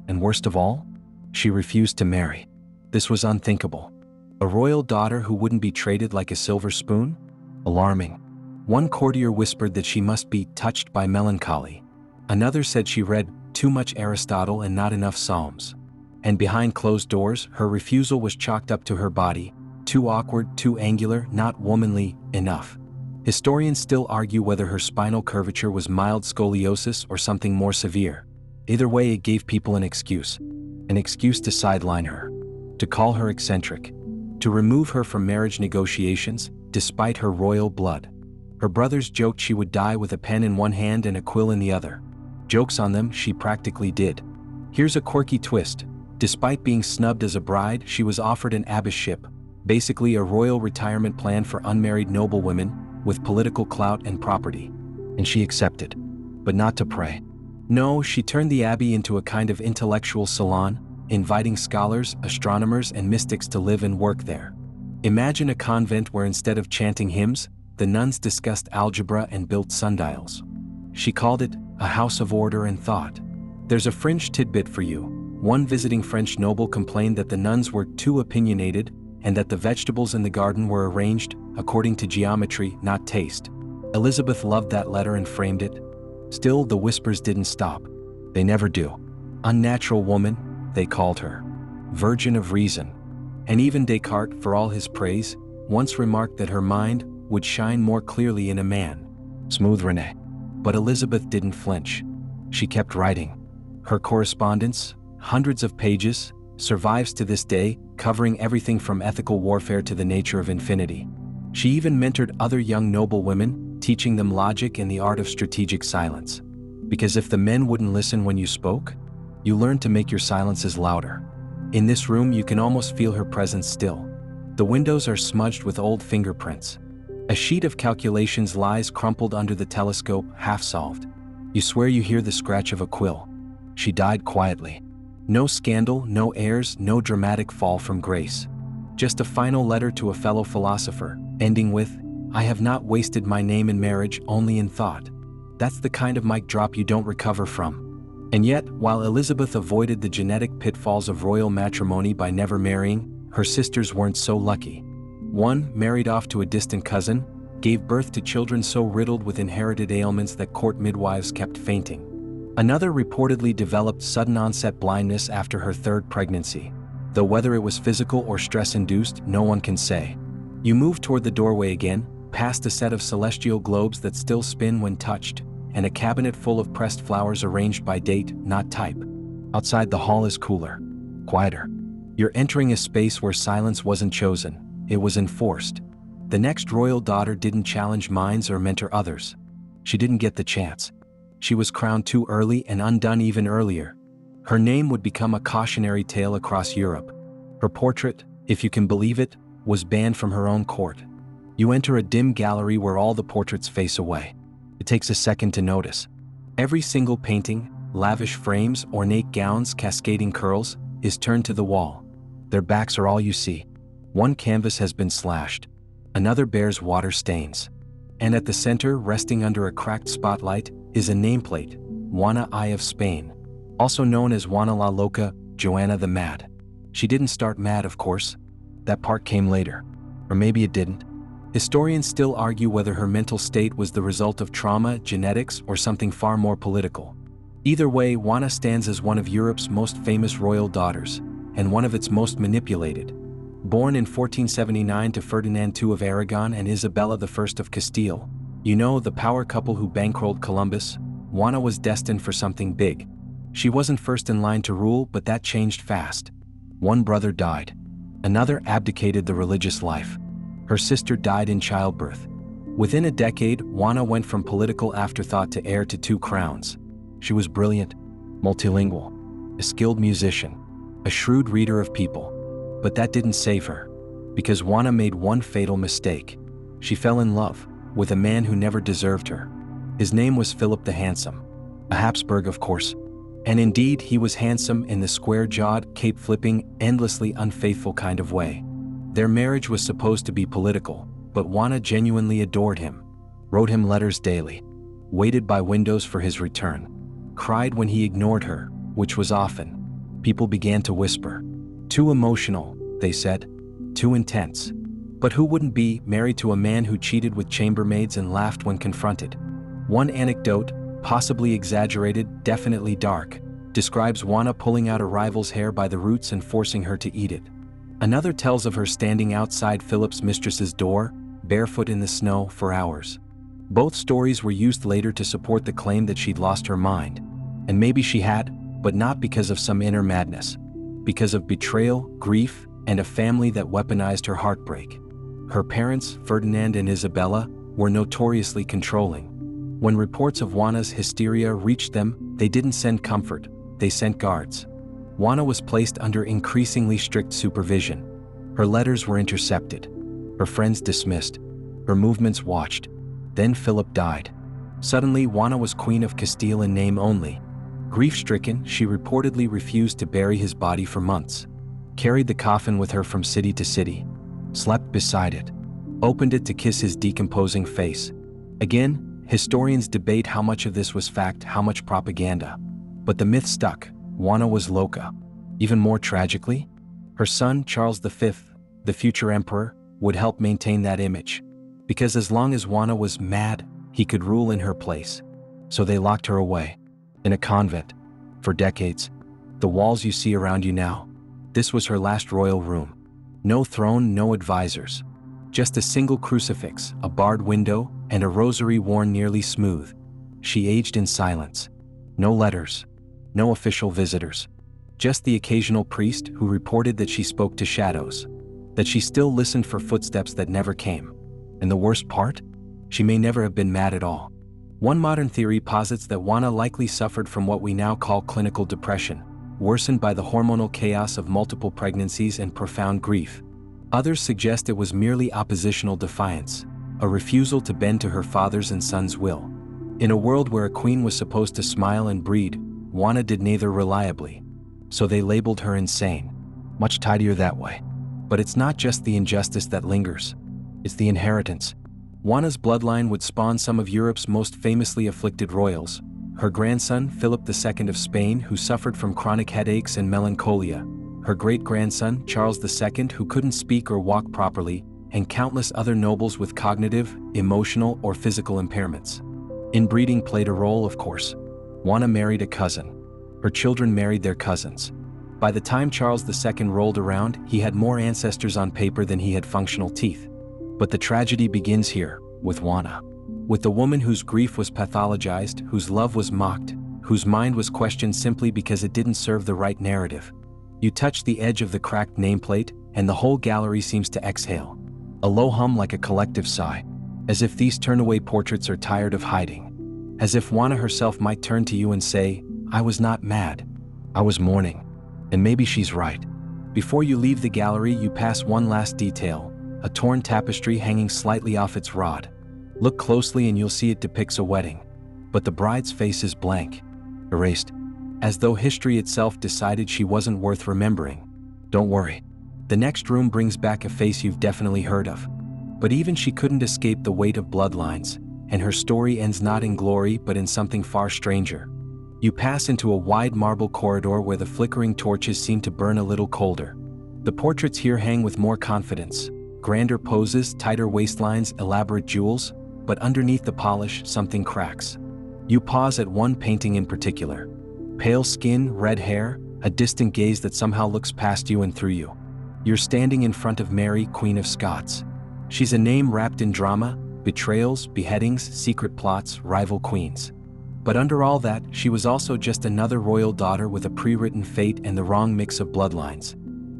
And worst of all, she refused to marry. This was unthinkable. A royal daughter who wouldn't be treated like a silver spoon? Alarming. One courtier whispered that she must be touched by melancholy. Another said she read too much Aristotle and not enough Psalms. And behind closed doors, her refusal was chalked up to her body. Too awkward, too angular, not womanly enough. Historians still argue whether her spinal curvature was mild scoliosis or something more severe. Either way, it gave people an excuse to sideline her, to call her eccentric, to remove her from marriage negotiations, despite her royal blood. Her brothers joked she would die with a pen in one hand and a quill in the other. Jokes on them, she practically did. Here's a quirky twist. Despite being snubbed as a bride, she was offered an abbessship, basically a royal retirement plan for unmarried noblewomen, with political clout and property. And she accepted. But not to pray. No, she turned the abbey into a kind of intellectual salon, inviting scholars, astronomers, and mystics to live and work there. Imagine a convent where instead of chanting hymns, the nuns discussed algebra and built sundials. She called it a house of order and thought. There's a fringe tidbit for you. One visiting French noble complained that the nuns were too opinionated and that the vegetables in the garden were arranged according to geometry, not taste. Elizabeth loved that letter and framed it. Still, the whispers didn't stop. They never do. Unnatural woman, they called her. Virgin of reason. And even Descartes, for all his praise, once remarked that her mind would shine more clearly in a man. Smooth Renee. But Elizabeth didn't flinch. She kept writing. Her correspondence, hundreds of pages, survives to this day, covering everything from ethical warfare to the nature of infinity. She even mentored other young noblewomen, teaching them logic and the art of strategic silence. Because if the men wouldn't listen when you spoke, you learned to make your silences louder. In this room, you can almost feel her presence still. The windows are smudged with old fingerprints. A sheet of calculations lies crumpled under the telescope, half solved. You swear you hear the scratch of a quill. She died quietly. No scandal, no airs, no dramatic fall from grace. Just a final letter to a fellow philosopher, ending with, "I have not wasted my name in marriage, only in thought." That's the kind of mic drop you don't recover from. And yet, while Elizabeth avoided the genetic pitfalls of royal matrimony by never marrying, her sisters weren't so lucky. One, married off to a distant cousin, gave birth to children so riddled with inherited ailments that court midwives kept fainting. Another reportedly developed sudden-onset blindness after her third pregnancy, though whether it was physical or stress-induced, no one can say. You move toward the doorway again, past a set of celestial globes that still spin when touched, and a cabinet full of pressed flowers arranged by date, not type. Outside, the hall is cooler, quieter. You're entering a space where silence wasn't chosen, it was enforced. The next royal daughter didn't challenge minds or mentor others. She didn't get the chance. She was crowned too early and undone even earlier. Her name would become a cautionary tale across Europe. Her portrait, if you can believe it, was banned from her own court. You enter a dim gallery where all the portraits face away. It takes a second to notice. Every single painting, lavish frames, ornate gowns, cascading curls, is turned to the wall. Their backs are all you see. One canvas has been slashed. Another bears water stains. And at the center, resting under a cracked spotlight, is a nameplate, Juana I of Spain, also known as Juana la Loca, Joanna the Mad. She didn't start mad, of course. That part came later. Or maybe it didn't. Historians still argue whether her mental state was the result of trauma, genetics, or something far more political. Either way, Juana stands as one of Europe's most famous royal daughters, and one of its most manipulated. Born in 1479 to Ferdinand II of Aragon and Isabella I of Castile, you know, the power couple who bankrolled Columbus, Juana was destined for something big. She wasn't first in line to rule, but that changed fast. One brother died. Another abdicated the religious life. Her sister died in childbirth. Within a decade, Juana went from political afterthought to heir to two crowns. She was brilliant, multilingual, a skilled musician, a shrewd reader of people. But that didn't save her, because Juana made one fatal mistake. She fell in love with a man who never deserved her. His name was Philip the Handsome, a Habsburg, of course. And indeed, he was handsome in the square-jawed, cape-flipping, endlessly unfaithful kind of way. Their marriage was supposed to be political, but Juana genuinely adored him, wrote him letters daily, waited by windows for his return, cried when he ignored her, which was often. People began to whisper. Too emotional, they said. Too intense. But who wouldn't be married to a man who cheated with chambermaids and laughed when confronted? One anecdote, possibly exaggerated, definitely dark, describes Juana pulling out a rival's hair by the roots and forcing her to eat it. Another tells of her standing outside Philip's mistress's door, barefoot in the snow, for hours. Both stories were used later to support the claim that she'd lost her mind. And maybe she had, but not because of some inner madness. Because of betrayal, grief, and a family that weaponized her heartbreak. Her parents, Ferdinand and Isabella, were notoriously controlling. When reports of Juana's hysteria reached them, they didn't send comfort, they sent guards. Juana was placed under increasingly strict supervision. Her letters were intercepted. Her friends dismissed. Her movements watched. Then Philip died. Suddenly, Juana was Queen of Castile in name only. Grief-stricken, she reportedly refused to bury his body for months. Carried the coffin with her from city to city. Slept beside it. Opened it to kiss his decomposing face. Again, historians debate how much of this was fact, how much propaganda. But the myth stuck. Juana was loca. Even more tragically, her son, Charles V, the future emperor, would help maintain that image. Because as long as Juana was mad, he could rule in her place. So they locked her away. In a convent. For decades. The walls you see around you now. This was her last royal room. No throne, no advisors. Just a single crucifix, a barred window, and a rosary worn nearly smooth. She aged in silence. No letters. No official visitors. Just the occasional priest who reported that she spoke to shadows. That she still listened for footsteps that never came. And the worst part? She may never have been mad at all. One modern theory posits that Juana likely suffered from what we now call clinical depression, worsened by the hormonal chaos of multiple pregnancies and profound grief. Others suggest it was merely oppositional defiance, a refusal to bend to her father's and son's will. In a world where a queen was supposed to smile and breed, Juana did neither reliably. So they labeled her insane. Much tidier that way. But it's not just the injustice that lingers. It's the inheritance. Juana's bloodline would spawn some of Europe's most famously afflicted royals, Her grandson, Philip II of Spain, who suffered from chronic headaches and melancholia. Her great-grandson, Charles II, who couldn't speak or walk properly, and countless other nobles with cognitive, emotional, or physical impairments. Inbreeding played a role, of course. Juana married a cousin. Her children married their cousins. By the time Charles II rolled around, he had more ancestors on paper than he had functional teeth. But the tragedy begins here, with Juana. With the woman whose grief was pathologized, whose love was mocked, whose mind was questioned simply because it didn't serve the right narrative. You touch the edge of the cracked nameplate, and the whole gallery seems to exhale. A low hum like a collective sigh. As if these turnaway portraits are tired of hiding. As if Juana herself might turn to you and say, "I was not mad. I was mourning." And maybe she's right. Before you leave the gallery, you pass one last detail, a torn tapestry hanging slightly off its rod. Look closely and you'll see it depicts a wedding. But the bride's face is blank, erased, as though history itself decided she wasn't worth remembering. Don't worry. The next room brings back a face you've definitely heard of. But even she couldn't escape the weight of bloodlines, and her story ends not in glory but in something far stranger. You pass into a wide marble corridor where the flickering torches seem to burn a little colder. The portraits here hang with more confidence, grander poses, tighter waistlines, elaborate jewels, but underneath the polish, something cracks. You pause at one painting in particular. Pale skin, red hair, a distant gaze that somehow looks past you and through you. You're standing in front of Mary, Queen of Scots. She's a name wrapped in drama, betrayals, beheadings, secret plots, rival queens. But under all that, she was also just another royal daughter with a pre-written fate and the wrong mix of bloodlines.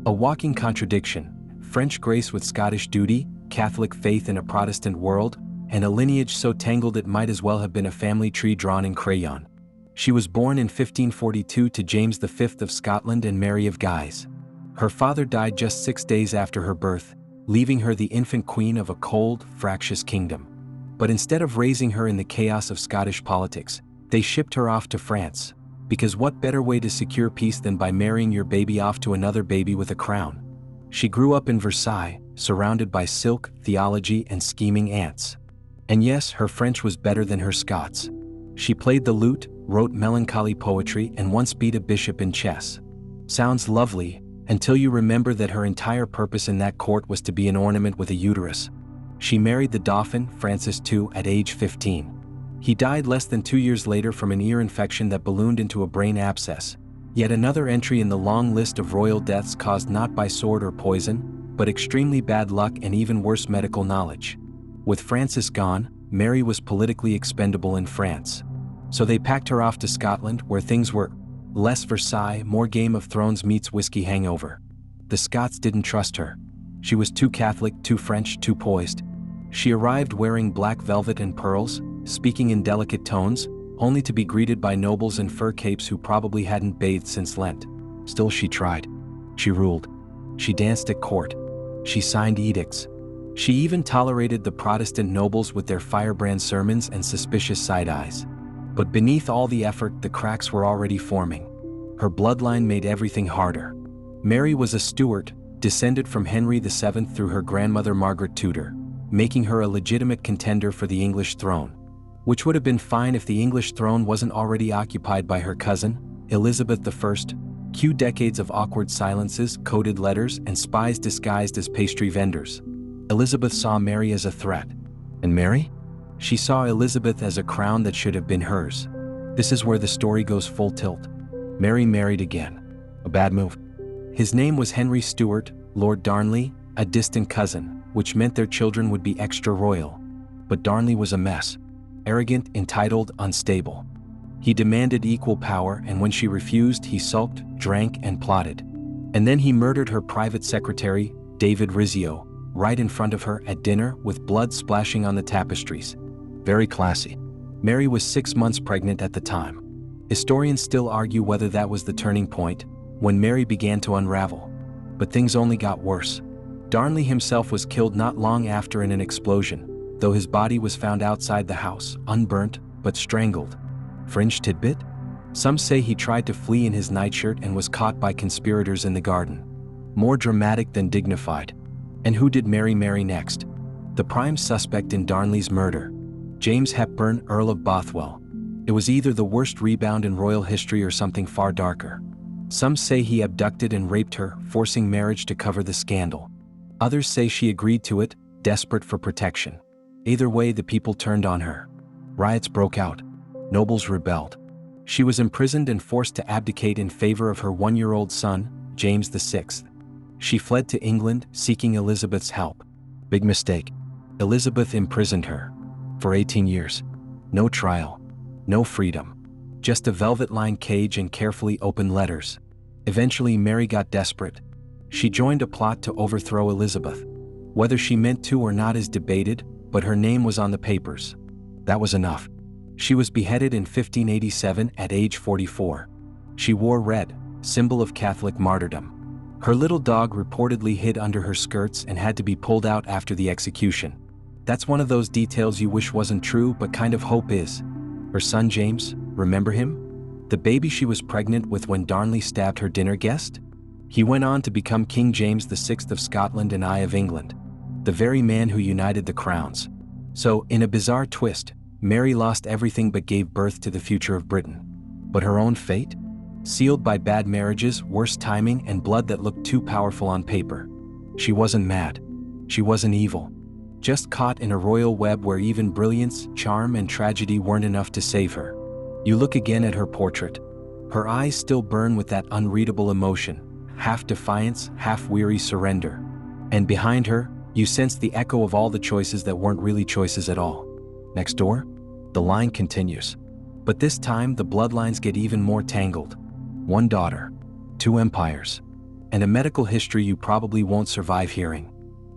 A walking contradiction, French grace with Scottish duty, Catholic faith in a Protestant world, and a lineage so tangled it might as well have been a family tree drawn in crayon. She was born in 1542 to James V of Scotland and Mary of Guise. Her father died just 6 days after her birth, leaving her the infant queen of a cold, fractious kingdom. But instead of raising her in the chaos of Scottish politics, they shipped her off to France, because what better way to secure peace than by marrying your baby off to another baby with a crown? She grew up in Versailles, surrounded by silk, theology, and scheming aunts. And yes, her French was better than her Scots. She played the lute, wrote melancholy poetry, and once beat a bishop in chess. Sounds lovely, until you remember that her entire purpose in that court was to be an ornament with a uterus. She married the Dauphin, Francis II, at age 15. He died less than 2 years later from an ear infection that ballooned into a brain abscess. Yet another entry in the long list of royal deaths caused not by sword or poison, but extremely bad luck and even worse medical knowledge. With Francis gone, Mary was politically expendable in France. So they packed her off to Scotland, where things were less Versailles, more Game of Thrones meets whiskey hangover. The Scots didn't trust her. She was too Catholic, too French, too poised. She arrived wearing black velvet and pearls, speaking in delicate tones, only to be greeted by nobles in fur capes who probably hadn't bathed since Lent. Still she tried. She ruled. She danced at court. She signed edicts. She even tolerated the Protestant nobles with their firebrand sermons and suspicious side eyes. But beneath all the effort, the cracks were already forming. Her bloodline made everything harder. Mary was a Stuart, descended from Henry VII through her grandmother Margaret Tudor, making her a legitimate contender for the English throne. Which would have been fine if the English throne wasn't already occupied by her cousin, Elizabeth I. Cue decades of awkward silences, coded letters, and spies disguised as pastry vendors. Elizabeth saw Mary as a threat. And Mary? She saw Elizabeth as a crown that should have been hers. This is where the story goes full tilt. Mary married again. A bad move. His name was Henry Stuart, Lord Darnley, a distant cousin, which meant their children would be extra royal. But Darnley was a mess. Arrogant, entitled, unstable. He demanded equal power, and when she refused, he sulked, drank, and plotted. And then he murdered her private secretary, David Rizzio, right in front of her at dinner, with blood splashing on the tapestries. Very classy. Mary was 6 months pregnant at the time. Historians still argue whether that was the turning point, when Mary began to unravel. But things only got worse. Darnley himself was killed not long after in an explosion, though his body was found outside the house, unburnt, but strangled. Fringe tidbit? Some say he tried to flee in his nightshirt and was caught by conspirators in the garden. More dramatic than dignified. And who did Mary marry next? The prime suspect in Darnley's murder. James Hepburn, Earl of Bothwell. It was either the worst rebound in royal history or something far darker. Some say he abducted and raped her, forcing marriage to cover the scandal. Others say she agreed to it, desperate for protection. Either way, the people turned on her. Riots broke out. Nobles rebelled. She was imprisoned and forced to abdicate in favor of her 1-year-old son, James VI. She fled to England, seeking Elizabeth's help. Big mistake. Elizabeth imprisoned her. For 18 years. No trial. No freedom. Just a velvet-lined cage and carefully opened letters. Eventually, Mary got desperate. She joined a plot to overthrow Elizabeth. Whether she meant to or not is debated, but her name was on the papers. That was enough. She was beheaded in 1587 at age 44. She wore red, symbol of Catholic martyrdom. Her little dog reportedly hid under her skirts and had to be pulled out after the execution. That's one of those details you wish wasn't true but kind of hope is. Her son James, remember him? The baby she was pregnant with when Darnley stabbed her dinner guest? He went on to become King James VI of Scotland and I of England, the very man who united the crowns. So, in a bizarre twist, Mary lost everything but gave birth to the future of Britain. But her own fate? Sealed by bad marriages, worse timing, and blood that looked too powerful on paper. She wasn't mad. She wasn't evil. Just caught in a royal web where even brilliance, charm, and tragedy weren't enough to save her. You look again at her portrait. Her eyes still burn with that unreadable emotion, half defiance, half weary surrender. And behind her, you sense the echo of all the choices that weren't really choices at all. Next door? The line continues. But this time, the bloodlines get even more tangled. 1 daughter, 2 empires, and a medical history you probably won't survive hearing.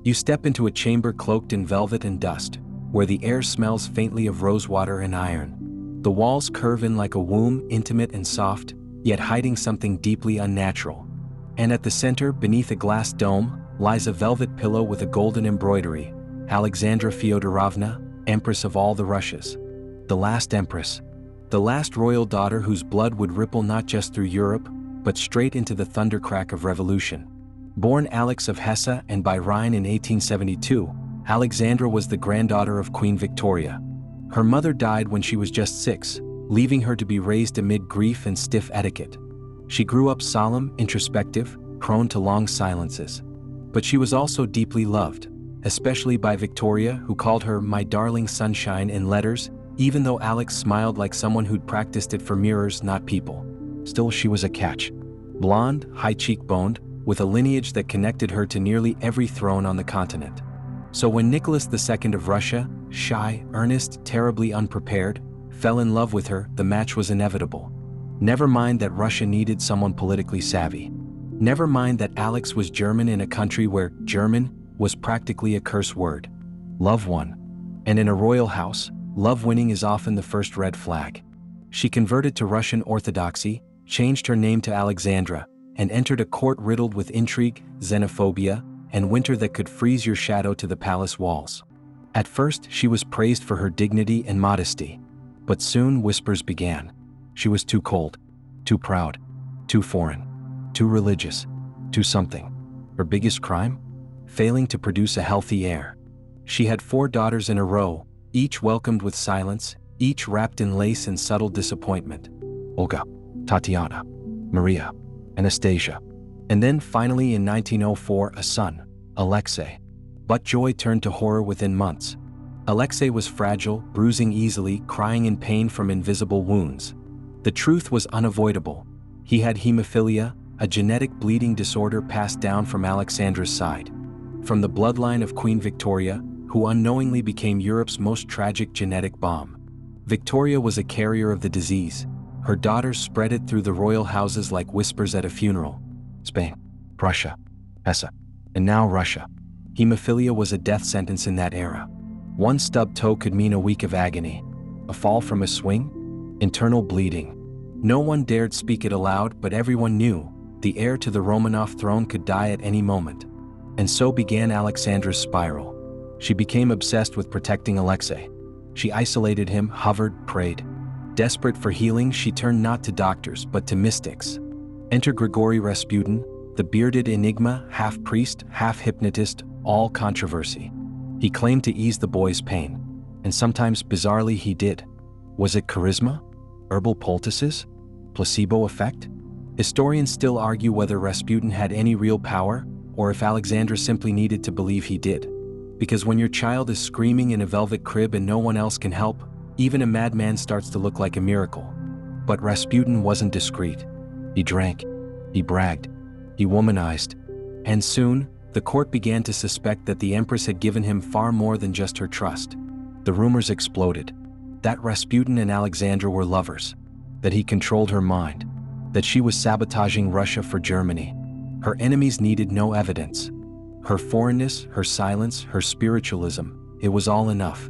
You step into a chamber cloaked in velvet and dust, where the air smells faintly of rosewater and iron. The walls curve in like a womb, intimate and soft, yet hiding something deeply unnatural. And at the center, beneath a glass dome, lies a velvet pillow with a golden embroidery, Alexandra Fyodorovna, Empress of all the Russias. The last empress. The last royal daughter whose blood would ripple not just through Europe, but straight into the thundercrack of revolution. Born Alex of Hesse and by Rhine in 1872, Alexandra was the granddaughter of Queen Victoria. Her mother died when she was just 6, leaving her to be raised amid grief and stiff etiquette. She grew up solemn, introspective, prone to long silences. But she was also deeply loved, especially by Victoria, who called her "my darling sunshine" in letters, even though Alex smiled like someone who'd practiced it for mirrors, not people. Still, she was a catch. Blonde, high cheekboned, with a lineage that connected her to nearly every throne on the continent. So when Nicholas II of Russia, shy, earnest, terribly unprepared, fell in love with her, the match was inevitable. Never mind that Russia needed someone politically savvy. Never mind that Alex was German in a country where German was practically a curse word. Love won. And in a royal house, love winning is often the first red flag. She converted to Russian Orthodoxy, changed her name to Alexandra, and entered a court riddled with intrigue, xenophobia, and winter that could freeze your shadow to the palace walls. At first, she was praised for her dignity and modesty. But soon whispers began. She was too cold, too proud, too foreign, too religious, too something. Her biggest crime? Failing to produce a healthy heir. She had 4 daughters in a row, each welcomed with silence, each wrapped in lace and subtle disappointment. Olga, Tatiana, Maria, Anastasia. And then finally in 1904, a son, Alexei. But joy turned to horror within months. Alexei was fragile, bruising easily, crying in pain from invisible wounds. The truth was unavoidable. He had hemophilia, a genetic bleeding disorder passed down from Alexandra's side. From the bloodline of Queen Victoria, who unknowingly became Europe's most tragic genetic bomb. Victoria was a carrier of the disease. Her daughters spread it through the royal houses like whispers at a funeral. Spain, Prussia, Hesse, and now Russia. Hemophilia was a death sentence in that era. One stubbed toe could mean a week of agony. A fall from a swing? Internal bleeding. No one dared speak it aloud, but everyone knew the heir to the Romanov throne could die at any moment. And so began Alexandra's spiral. She became obsessed with protecting Alexei. She isolated him, hovered, prayed. Desperate for healing, she turned not to doctors, but to mystics. Enter Grigory Rasputin, the bearded enigma, half priest, half hypnotist, all controversy. He claimed to ease the boy's pain. And sometimes, bizarrely, he did. Was it charisma? Herbal poultices? Placebo effect? Historians still argue whether Rasputin had any real power, or if Alexandra simply needed to believe he did. Because when your child is screaming in a velvet crib and no one else can help, even a madman starts to look like a miracle. But Rasputin wasn't discreet. He drank, he bragged, he womanized, and soon, the court began to suspect that the Empress had given him far more than just her trust. The rumors exploded. That Rasputin and Alexandra were lovers. That he controlled her mind. That she was sabotaging Russia for Germany. Her enemies needed no evidence. Her foreignness, her silence, her spiritualism, it was all enough.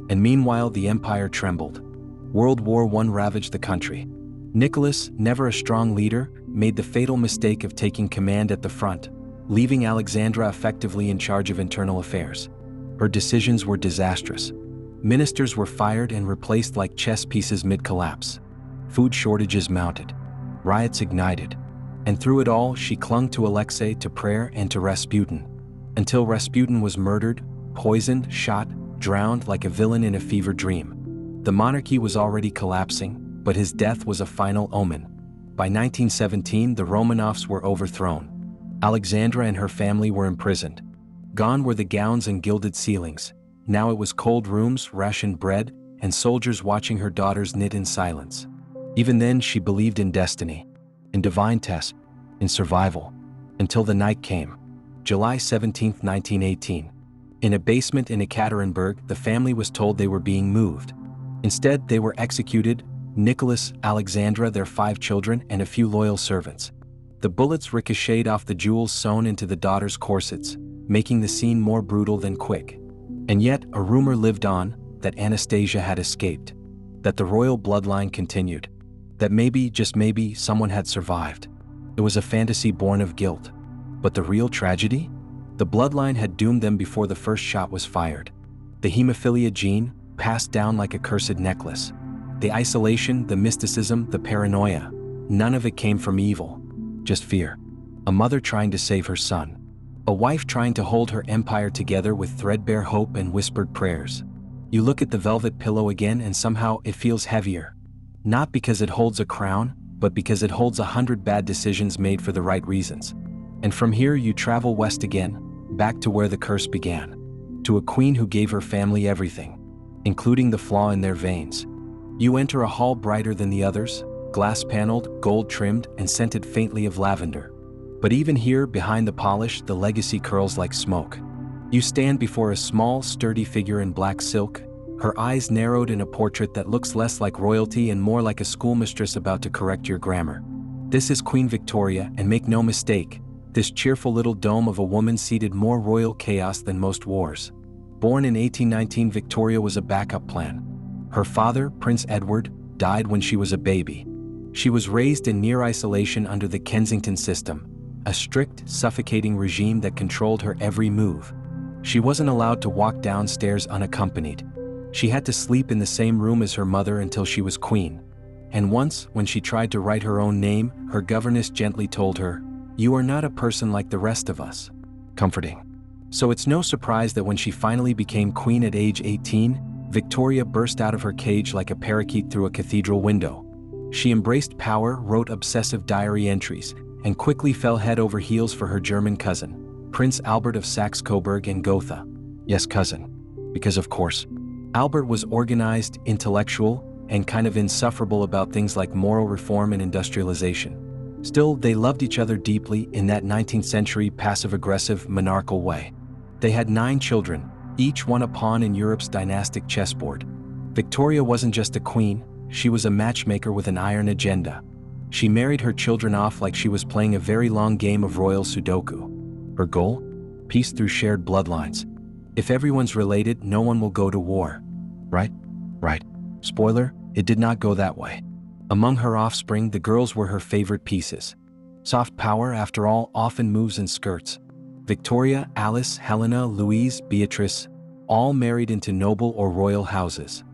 And meanwhile the empire trembled. World War I ravaged the country. Nicholas, never a strong leader, made the fatal mistake of taking command at the front, leaving Alexandra effectively in charge of internal affairs. Her decisions were disastrous. Ministers were fired and replaced like chess pieces mid-collapse. Food shortages mounted. Riots ignited. And through it all, she clung to Alexei, to prayer, and to Rasputin. Until Rasputin was murdered, poisoned, shot, drowned like a villain in a fever dream. The monarchy was already collapsing, but his death was a final omen. By 1917, the Romanovs were overthrown. Alexandra and her family were imprisoned. Gone were the gowns and gilded ceilings. Now it was cold rooms, rationed bread, and soldiers watching her daughters knit in silence. Even then, she believed in destiny, in divine test, in survival, until the night came. July 17, 1918. In a basement in Ekaterinburg, the family was told they were being moved. Instead, they were executed: Nicholas, Alexandra, their 5 children, and a few loyal servants. The bullets ricocheted off the jewels sewn into the daughters' corsets, making the scene more brutal than quick. And yet, a rumor lived on, that Anastasia had escaped, that the royal bloodline continued, that maybe, just maybe, someone had survived. It was a fantasy born of guilt. But the real tragedy? The bloodline had doomed them before the first shot was fired. The hemophilia gene, passed down like a cursed necklace. The isolation, the mysticism, the paranoia, none of it came from evil, just fear. A mother trying to save her son. A wife trying to hold her empire together with threadbare hope and whispered prayers. You look at the velvet pillow again and somehow it feels heavier. Not because it holds a crown, but because it holds 100 bad decisions made for the right reasons. And from here you travel west again, back to where the curse began. To a queen who gave her family everything, including the flaw in their veins. You enter a hall brighter than the others, glass-paneled, gold-trimmed, and scented faintly of lavender. But even here, behind the polish, the legacy curls like smoke. You stand before a small, sturdy figure in black silk, her eyes narrowed in a portrait that looks less like royalty and more like a schoolmistress about to correct your grammar. This is Queen Victoria, and make no mistake, this cheerful little dome of a woman seated more royal chaos than most wars. Born in 1819, Victoria was a backup plan. Her father, Prince Edward, died when she was a baby. She was raised in near isolation under the Kensington system, a strict, suffocating regime that controlled her every move. She wasn't allowed to walk downstairs unaccompanied. She had to sleep in the same room as her mother until she was queen. And once, when she tried to write her own name, her governess gently told her, "You are not a person like the rest of us." Comforting. So it's no surprise that when she finally became queen at age 18, Victoria burst out of her cage like a parakeet through a cathedral window. She embraced power, wrote obsessive diary entries, and quickly fell head over heels for her German cousin, Prince Albert of Saxe-Coburg and Gotha. Yes, cousin. Because of course, Albert was organized, intellectual, and kind of insufferable about things like moral reform and industrialization. Still, they loved each other deeply in that 19th century passive-aggressive, monarchical way. They had 9 children, each one a pawn in Europe's dynastic chessboard. Victoria wasn't just a queen, she was a matchmaker with an iron agenda. She married her children off like she was playing a very long game of royal Sudoku. Her goal? Peace through shared bloodlines. If everyone's related, no one will go to war. Right? Right. Spoiler, it did not go that way. Among her offspring, the girls were her favorite pieces. Soft power, after all, often moves in skirts. Victoria, Alice, Helena, Louise, Beatrice, all married into noble or royal houses.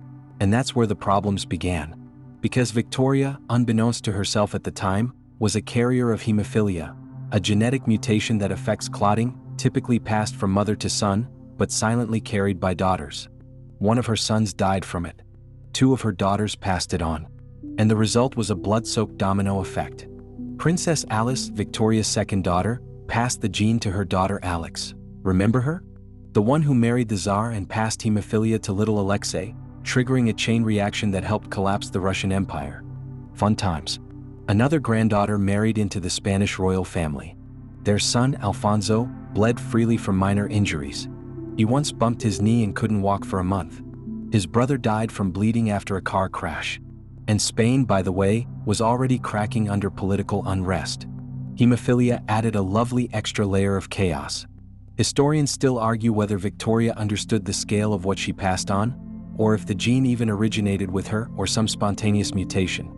And that's where the problems began. Because Victoria, unbeknownst to herself at the time, was a carrier of hemophilia, a genetic mutation that affects clotting, typically passed from mother to son, but silently carried by daughters. One of her sons died from it. 2 of her daughters passed it on. And the result was a blood-soaked domino effect. Princess Alice, Victoria's second daughter, passed the gene to her daughter Alex. Remember her? The one who married the Tsar and passed hemophilia to little Alexei, triggering a chain reaction that helped collapse the Russian Empire. Fun times. Another granddaughter married into the Spanish royal family. Their son, Alfonso, bled freely from minor injuries. He once bumped his knee and couldn't walk for a month. His brother died from bleeding after a car crash. And Spain, by the way, was already cracking under political unrest. Hemophilia added a lovely extra layer of chaos. Historians still argue whether Victoria understood the scale of what she passed on, or if the gene even originated with her or some spontaneous mutation.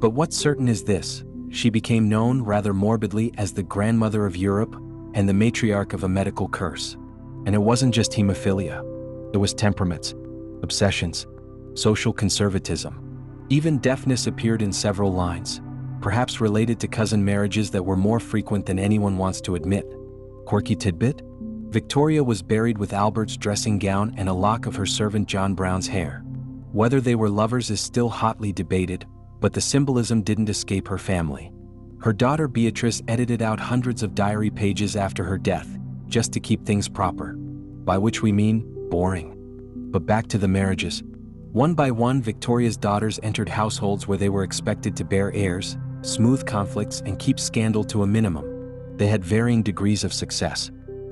But what's certain is this: she became known rather morbidly as the grandmother of Europe and the matriarch of a medical curse. And it wasn't just hemophilia. There was temperaments, obsessions, social conservatism. Even deafness appeared in several lines, perhaps related to cousin marriages that were more frequent than anyone wants to admit. Quirky tidbit? Victoria was buried with Albert's dressing gown and a lock of her servant John Brown's hair. Whether they were lovers is still hotly debated, but the symbolism didn't escape her family. Her daughter Beatrice edited out hundreds of diary pages after her death, just to keep things proper. By which we mean boring. But back to the marriages. One by one, Victoria's daughters entered households where they were expected to bear heirs, smooth conflicts, and keep scandal to a minimum. They had varying degrees of success.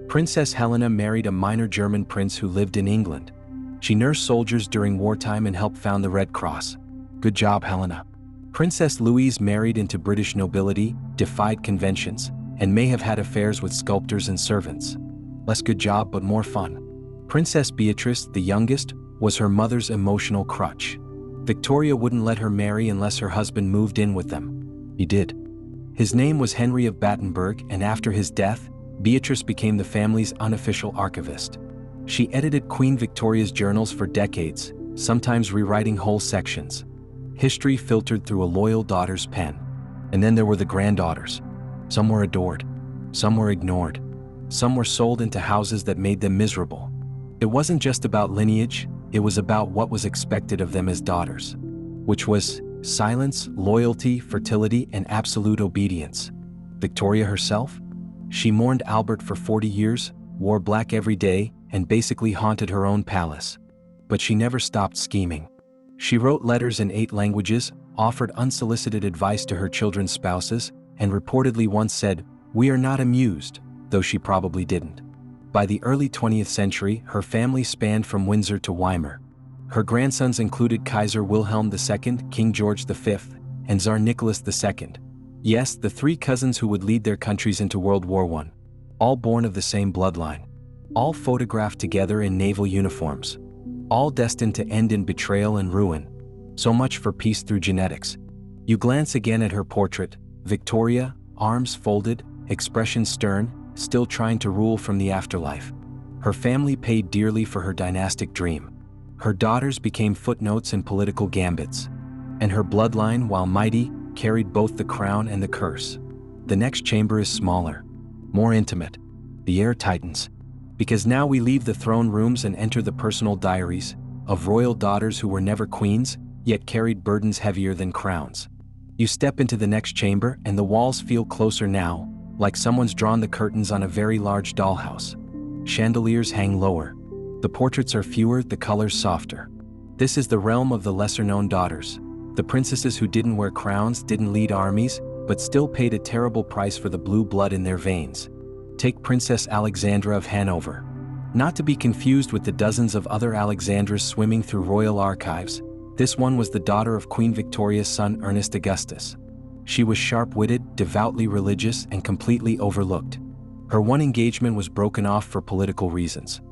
Princess Helena married a minor German prince who lived in England. She nursed soldiers during wartime and helped found the Red Cross. Good job, Helena. Princess Louise married into British nobility, defied conventions, and may have had affairs with sculptors and servants. Less good job, but more fun. Princess Beatrice, the youngest, was her mother's emotional crutch. Victoria wouldn't let her marry unless her husband moved in with them. He did. His name was Henry of Battenberg, and after his death, Beatrice became the family's unofficial archivist. She edited Queen Victoria's journals for decades, sometimes rewriting whole sections. History filtered through a loyal daughter's pen. And then there were the granddaughters. Some were adored. Some were ignored. Some were sold into houses that made them miserable. It wasn't just about lineage, it was about what was expected of them as daughters. Which was silence, loyalty, fertility, and absolute obedience. Victoria herself? She mourned Albert for 40 years, wore black every day, and basically haunted her own palace. But she never stopped scheming. She wrote letters in 8 languages, offered unsolicited advice to her children's spouses, and reportedly once said, "We are not amused," though she probably didn't. By the early 20th century, her family spanned from Windsor to Weimar. Her grandsons included Kaiser Wilhelm II, King George V, and Tsar Nicholas II. Yes, the 3 cousins who would lead their countries into World War I. All born of the same bloodline. All photographed together in naval uniforms. All destined to end in betrayal and ruin. So much for peace through genetics. You glance again at her portrait, Victoria, arms folded, expression stern, still trying to rule from the afterlife. Her family paid dearly for her dynastic dream. Her daughters became footnotes in political gambits. And her bloodline, while mighty, carried both the crown and the curse. The next chamber is smaller, more intimate. The air tightens. Because now we leave the throne rooms and enter the personal diaries of royal daughters who were never queens, yet carried burdens heavier than crowns. You step into the next chamber and the walls feel closer now, like someone's drawn the curtains on a very large dollhouse. Chandeliers hang lower. The portraits are fewer, the colors softer. This is the realm of the lesser-known daughters. The princesses who didn't wear crowns, didn't lead armies, but still paid a terrible price for the blue blood in their veins. Take Princess Alexandra of Hanover. Not to be confused with the dozens of other Alexandras swimming through royal archives, this one was the daughter of Queen Victoria's son Ernest Augustus. She was sharp-witted, devoutly religious, and completely overlooked. Her one engagement was broken off for political reasons.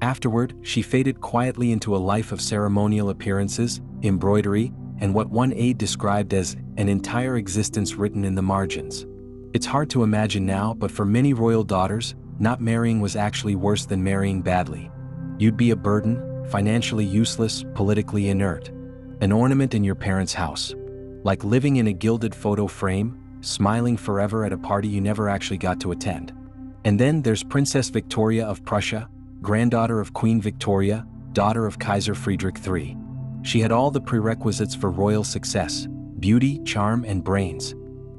Afterward, she faded quietly into a life of ceremonial appearances, embroidery, and what one aide described as an entire existence written in the margins. It's hard to imagine now, but for many royal daughters, not marrying was actually worse than marrying badly. You'd be a burden, financially useless, politically inert. An ornament in your parents' house. Like living in a gilded photo frame, smiling forever at a party you never actually got to attend. And then there's Princess Victoria of Prussia, granddaughter of Queen Victoria, daughter of Kaiser Friedrich III. She had all the prerequisites for royal success, beauty, charm, and brains.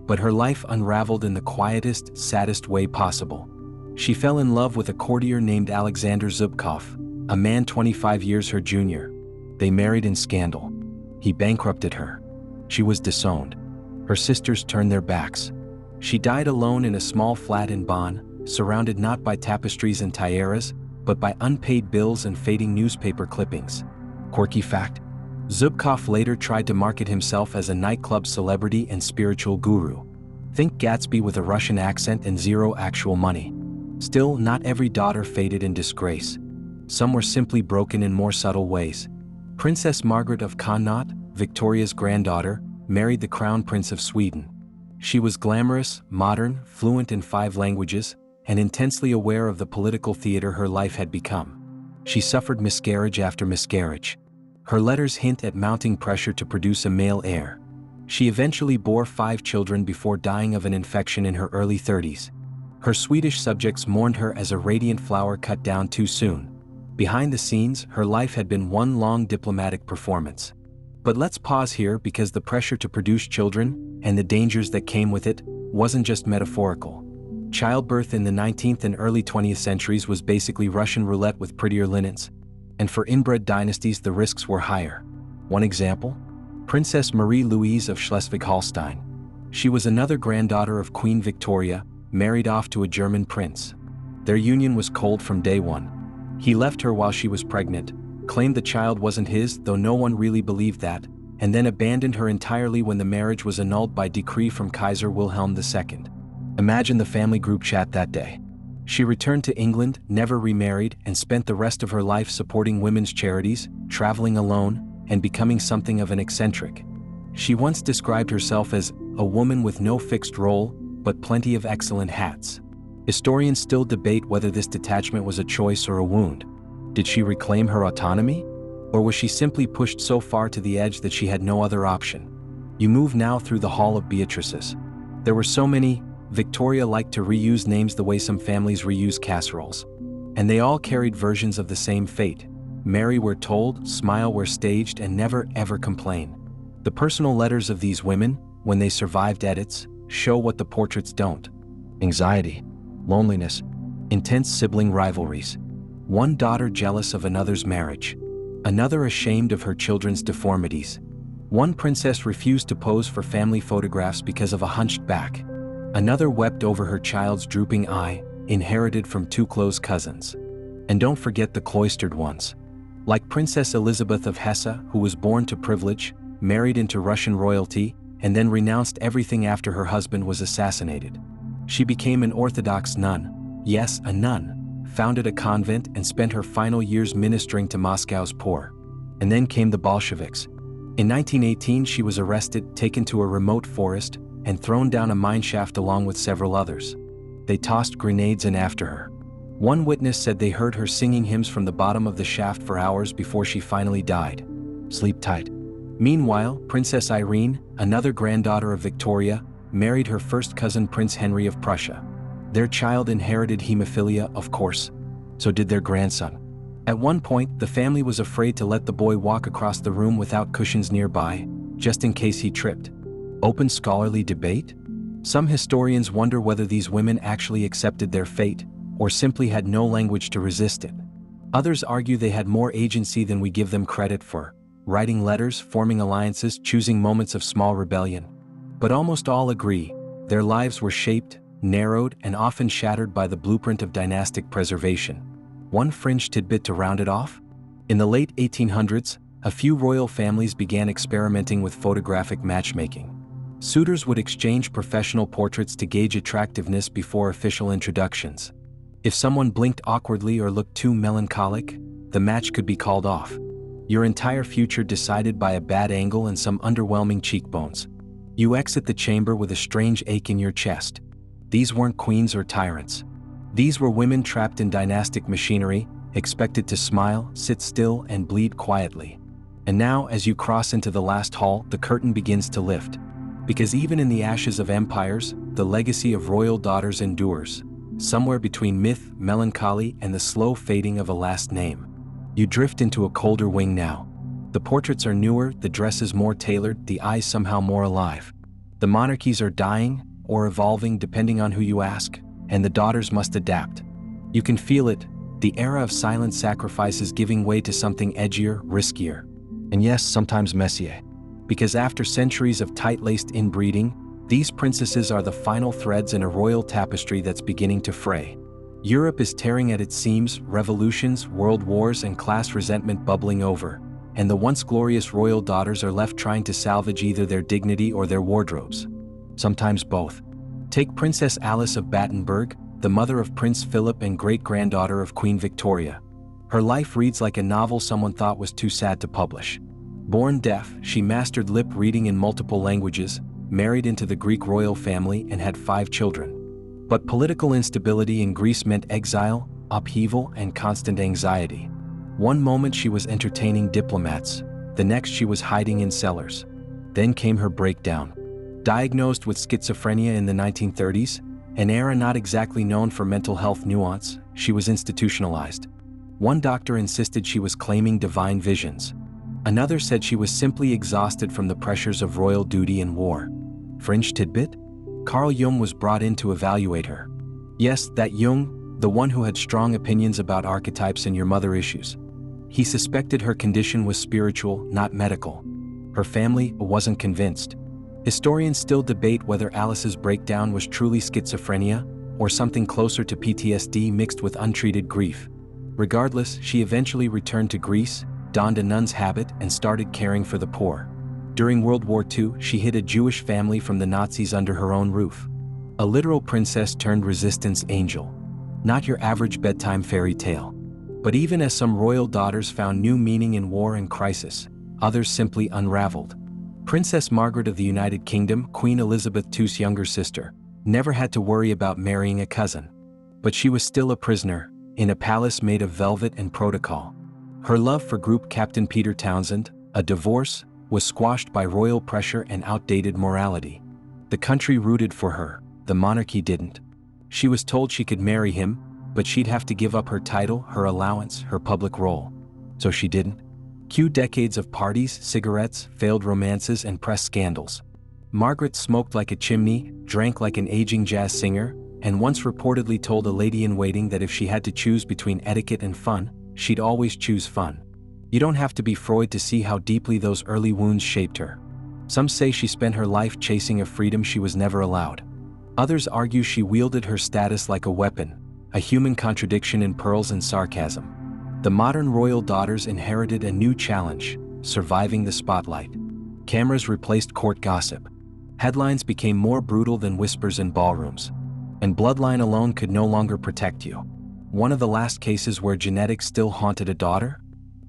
But her life unraveled in the quietest, saddest way possible. She fell in love with a courtier named Alexander Zubkov, a man 25 years her junior. They married in scandal. He bankrupted her. She was disowned. Her sisters turned their backs. She died alone in a small flat in Bonn, surrounded not by tapestries and tiaras, but by unpaid bills and fading newspaper clippings. Quirky fact: Zubkov later tried to market himself as a nightclub celebrity and spiritual guru. Think Gatsby with a Russian accent and zero actual money. Still, not every daughter faded in disgrace. Some were simply broken in more subtle ways. Princess Margaret of Connaught, Victoria's granddaughter, married the Crown Prince of Sweden. She was glamorous, modern, fluent in 5 languages, and intensely aware of the political theater her life had become. She suffered miscarriage after miscarriage. Her letters hint at mounting pressure to produce a male heir. She eventually bore 5 children before dying of an infection in her early 30s. Her Swedish subjects mourned her as a radiant flower cut down too soon. Behind the scenes, her life had been one long diplomatic performance. But let's pause here, because the pressure to produce children, and the dangers that came with it, wasn't just metaphorical. Childbirth in the 19th and early 20th centuries was basically Russian roulette with prettier linens. And for inbred dynasties, the risks were higher. One example? Princess Marie-Louise of Schleswig-Holstein. She was another granddaughter of Queen Victoria, married off to a German prince. Their union was cold from day one. He left her while she was pregnant, claimed the child wasn't his, though no one really believed that, and then abandoned her entirely when the marriage was annulled by decree from Kaiser Wilhelm II. Imagine the family group chat that day. She returned to England, never remarried, and spent the rest of her life supporting women's charities, traveling alone, and becoming something of an eccentric. She once described herself as a woman with no fixed role, but plenty of excellent hats. Historians still debate whether this detachment was a choice or a wound. Did she reclaim her autonomy? Or was she simply pushed so far to the edge that she had no other option? You move now through the Hall of Beatrices. There were so many. Victoria liked to reuse names the way some families reuse casseroles. And they all carried versions of the same fate. Marry where told, smile where staged, and never ever complain. The personal letters of these women, when they survived edits, show what the portraits don't. Anxiety, loneliness, intense sibling rivalries. One daughter jealous of another's marriage. Another ashamed of her children's deformities. One princess refused to pose for family photographs because of a hunched back. Another wept over her child's drooping eye, inherited from 2 close cousins. And don't forget the cloistered ones. Like Princess Elizabeth of Hesse, who was born to privilege, married into Russian royalty, and then renounced everything after her husband was assassinated. She became an Orthodox nun, yes, a nun, founded a convent and spent her final years ministering to Moscow's poor. And then came the Bolsheviks. In 1918 she was arrested, taken to a remote forest, and thrown down a mineshaft along with several others. They tossed grenades in after her. One witness said they heard her singing hymns from the bottom of the shaft for hours before she finally died. Sleep tight. Meanwhile, Princess Irene, another granddaughter of Victoria, married her first cousin Prince Henry of Prussia. Their child inherited hemophilia, of course. So did their grandson. At one point, the family was afraid to let the boy walk across the room without cushions nearby, just in case he tripped. Open scholarly debate? Some historians wonder whether these women actually accepted their fate, or simply had no language to resist it. Others argue they had more agency than we give them credit for, writing letters, forming alliances, choosing moments of small rebellion. But almost all agree, their lives were shaped, narrowed, and often shattered by the blueprint of dynastic preservation. One fringe tidbit to round it off? In the late 1800s, a few royal families began experimenting with photographic matchmaking. Suitors would exchange professional portraits to gauge attractiveness before official introductions. If someone blinked awkwardly or looked too melancholic, the match could be called off. Your entire future decided by a bad angle and some underwhelming cheekbones. You exit the chamber with a strange ache in your chest. These weren't queens or tyrants. These were women trapped in dynastic machinery, expected to smile, sit still, and bleed quietly. And now, as you cross into the last hall, the curtain begins to lift. Because even in the ashes of empires, the legacy of royal daughters endures, somewhere between myth, melancholy, and the slow fading of a last name. You drift into a colder wing now. The portraits are newer, the dresses more tailored, the eyes somehow more alive. The monarchies are dying, or evolving depending on who you ask, and the daughters must adapt. You can feel it, the era of silent sacrifice is giving way to something edgier, riskier. And yes, sometimes messier. Because after centuries of tight-laced inbreeding, these princesses are the final threads in a royal tapestry that's beginning to fray. Europe is tearing at its seams, revolutions, world wars, and class resentment bubbling over, and the once glorious royal daughters are left trying to salvage either their dignity or their wardrobes. Sometimes both. Take Princess Alice of Battenberg, the mother of Prince Philip and great-granddaughter of Queen Victoria. Her life reads like a novel someone thought was too sad to publish. Born deaf, she mastered lip reading in multiple languages, married into the Greek royal family, and had 5 children. But political instability in Greece meant exile, upheaval, and constant anxiety. One moment she was entertaining diplomats, the next she was hiding in cellars. Then came her breakdown. Diagnosed with schizophrenia in the 1930s, an era not exactly known for mental health nuance, she was institutionalized. One doctor insisted she was claiming divine visions. Another said she was simply exhausted from the pressures of royal duty and war. Fringe tidbit? Carl Jung was brought in to evaluate her. Yes, that Jung, the one who had strong opinions about archetypes and your mother issues. He suspected her condition was spiritual, not medical. Her family wasn't convinced. Historians still debate whether Alice's breakdown was truly schizophrenia or something closer to PTSD mixed with untreated grief. Regardless, she eventually returned to Greece, donned a nun's habit, and started caring for the poor. During World War II, she hid a Jewish family from the Nazis under her own roof. A literal princess turned resistance angel. Not your average bedtime fairy tale. But even as some royal daughters found new meaning in war and crisis, others simply unraveled. Princess Margaret of the United Kingdom, Queen Elizabeth II's younger sister, never had to worry about marrying a cousin. But she was still a prisoner, in a palace made of velvet and protocol. Her love for Group Captain Peter Townsend, a divorce, was squashed by royal pressure and outdated morality. The country rooted for her, the monarchy didn't. She was told she could marry him, but she'd have to give up her title, her allowance, her public role. So she didn't. Cue decades of parties, cigarettes, failed romances, and press scandals. Margaret smoked like a chimney, drank like an aging jazz singer, and once reportedly told a lady-in-waiting that if she had to choose between etiquette and fun, she'd always choose fun. You don't have to be Freud to see how deeply those early wounds shaped her. Some say she spent her life chasing a freedom she was never allowed. Others argue she wielded her status like a weapon, a human contradiction in pearls and sarcasm. The modern royal daughters inherited a new challenge, surviving the spotlight. Cameras replaced court gossip. Headlines became more brutal than whispers in ballrooms. And bloodline alone could no longer protect you. One of the last cases where genetics still haunted a daughter?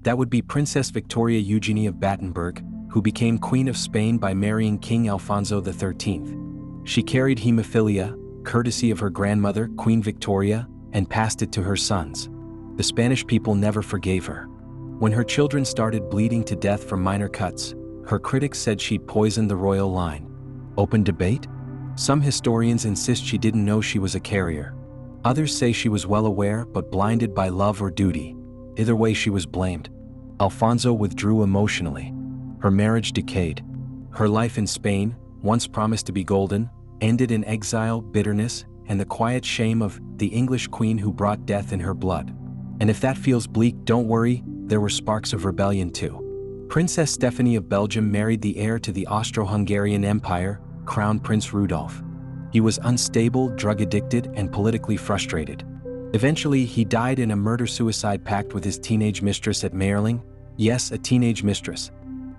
That would be Princess Victoria Eugenie of Battenberg, who became Queen of Spain by marrying King Alfonso XIII. She carried hemophilia, courtesy of her grandmother, Queen Victoria, and passed it to her sons. The Spanish people never forgave her. When her children started bleeding to death from minor cuts, her critics said she'd poisoned the royal line. Open debate? Some historians insist she didn't know she was a carrier. Others say she was well aware but blinded by love or duty. Either way, she was blamed. Alfonso withdrew emotionally. Her marriage decayed. Her life in Spain, once promised to be golden, ended in exile, bitterness, and the quiet shame of the English queen who brought death in her blood. And if that feels bleak, don't worry, there were sparks of rebellion too. Princess Stephanie of Belgium married the heir to the Austro-Hungarian Empire, Crown Prince Rudolf. He was unstable, drug-addicted, and politically frustrated. Eventually, he died in a murder-suicide pact with his teenage mistress at Mayerling. Yes, a teenage mistress.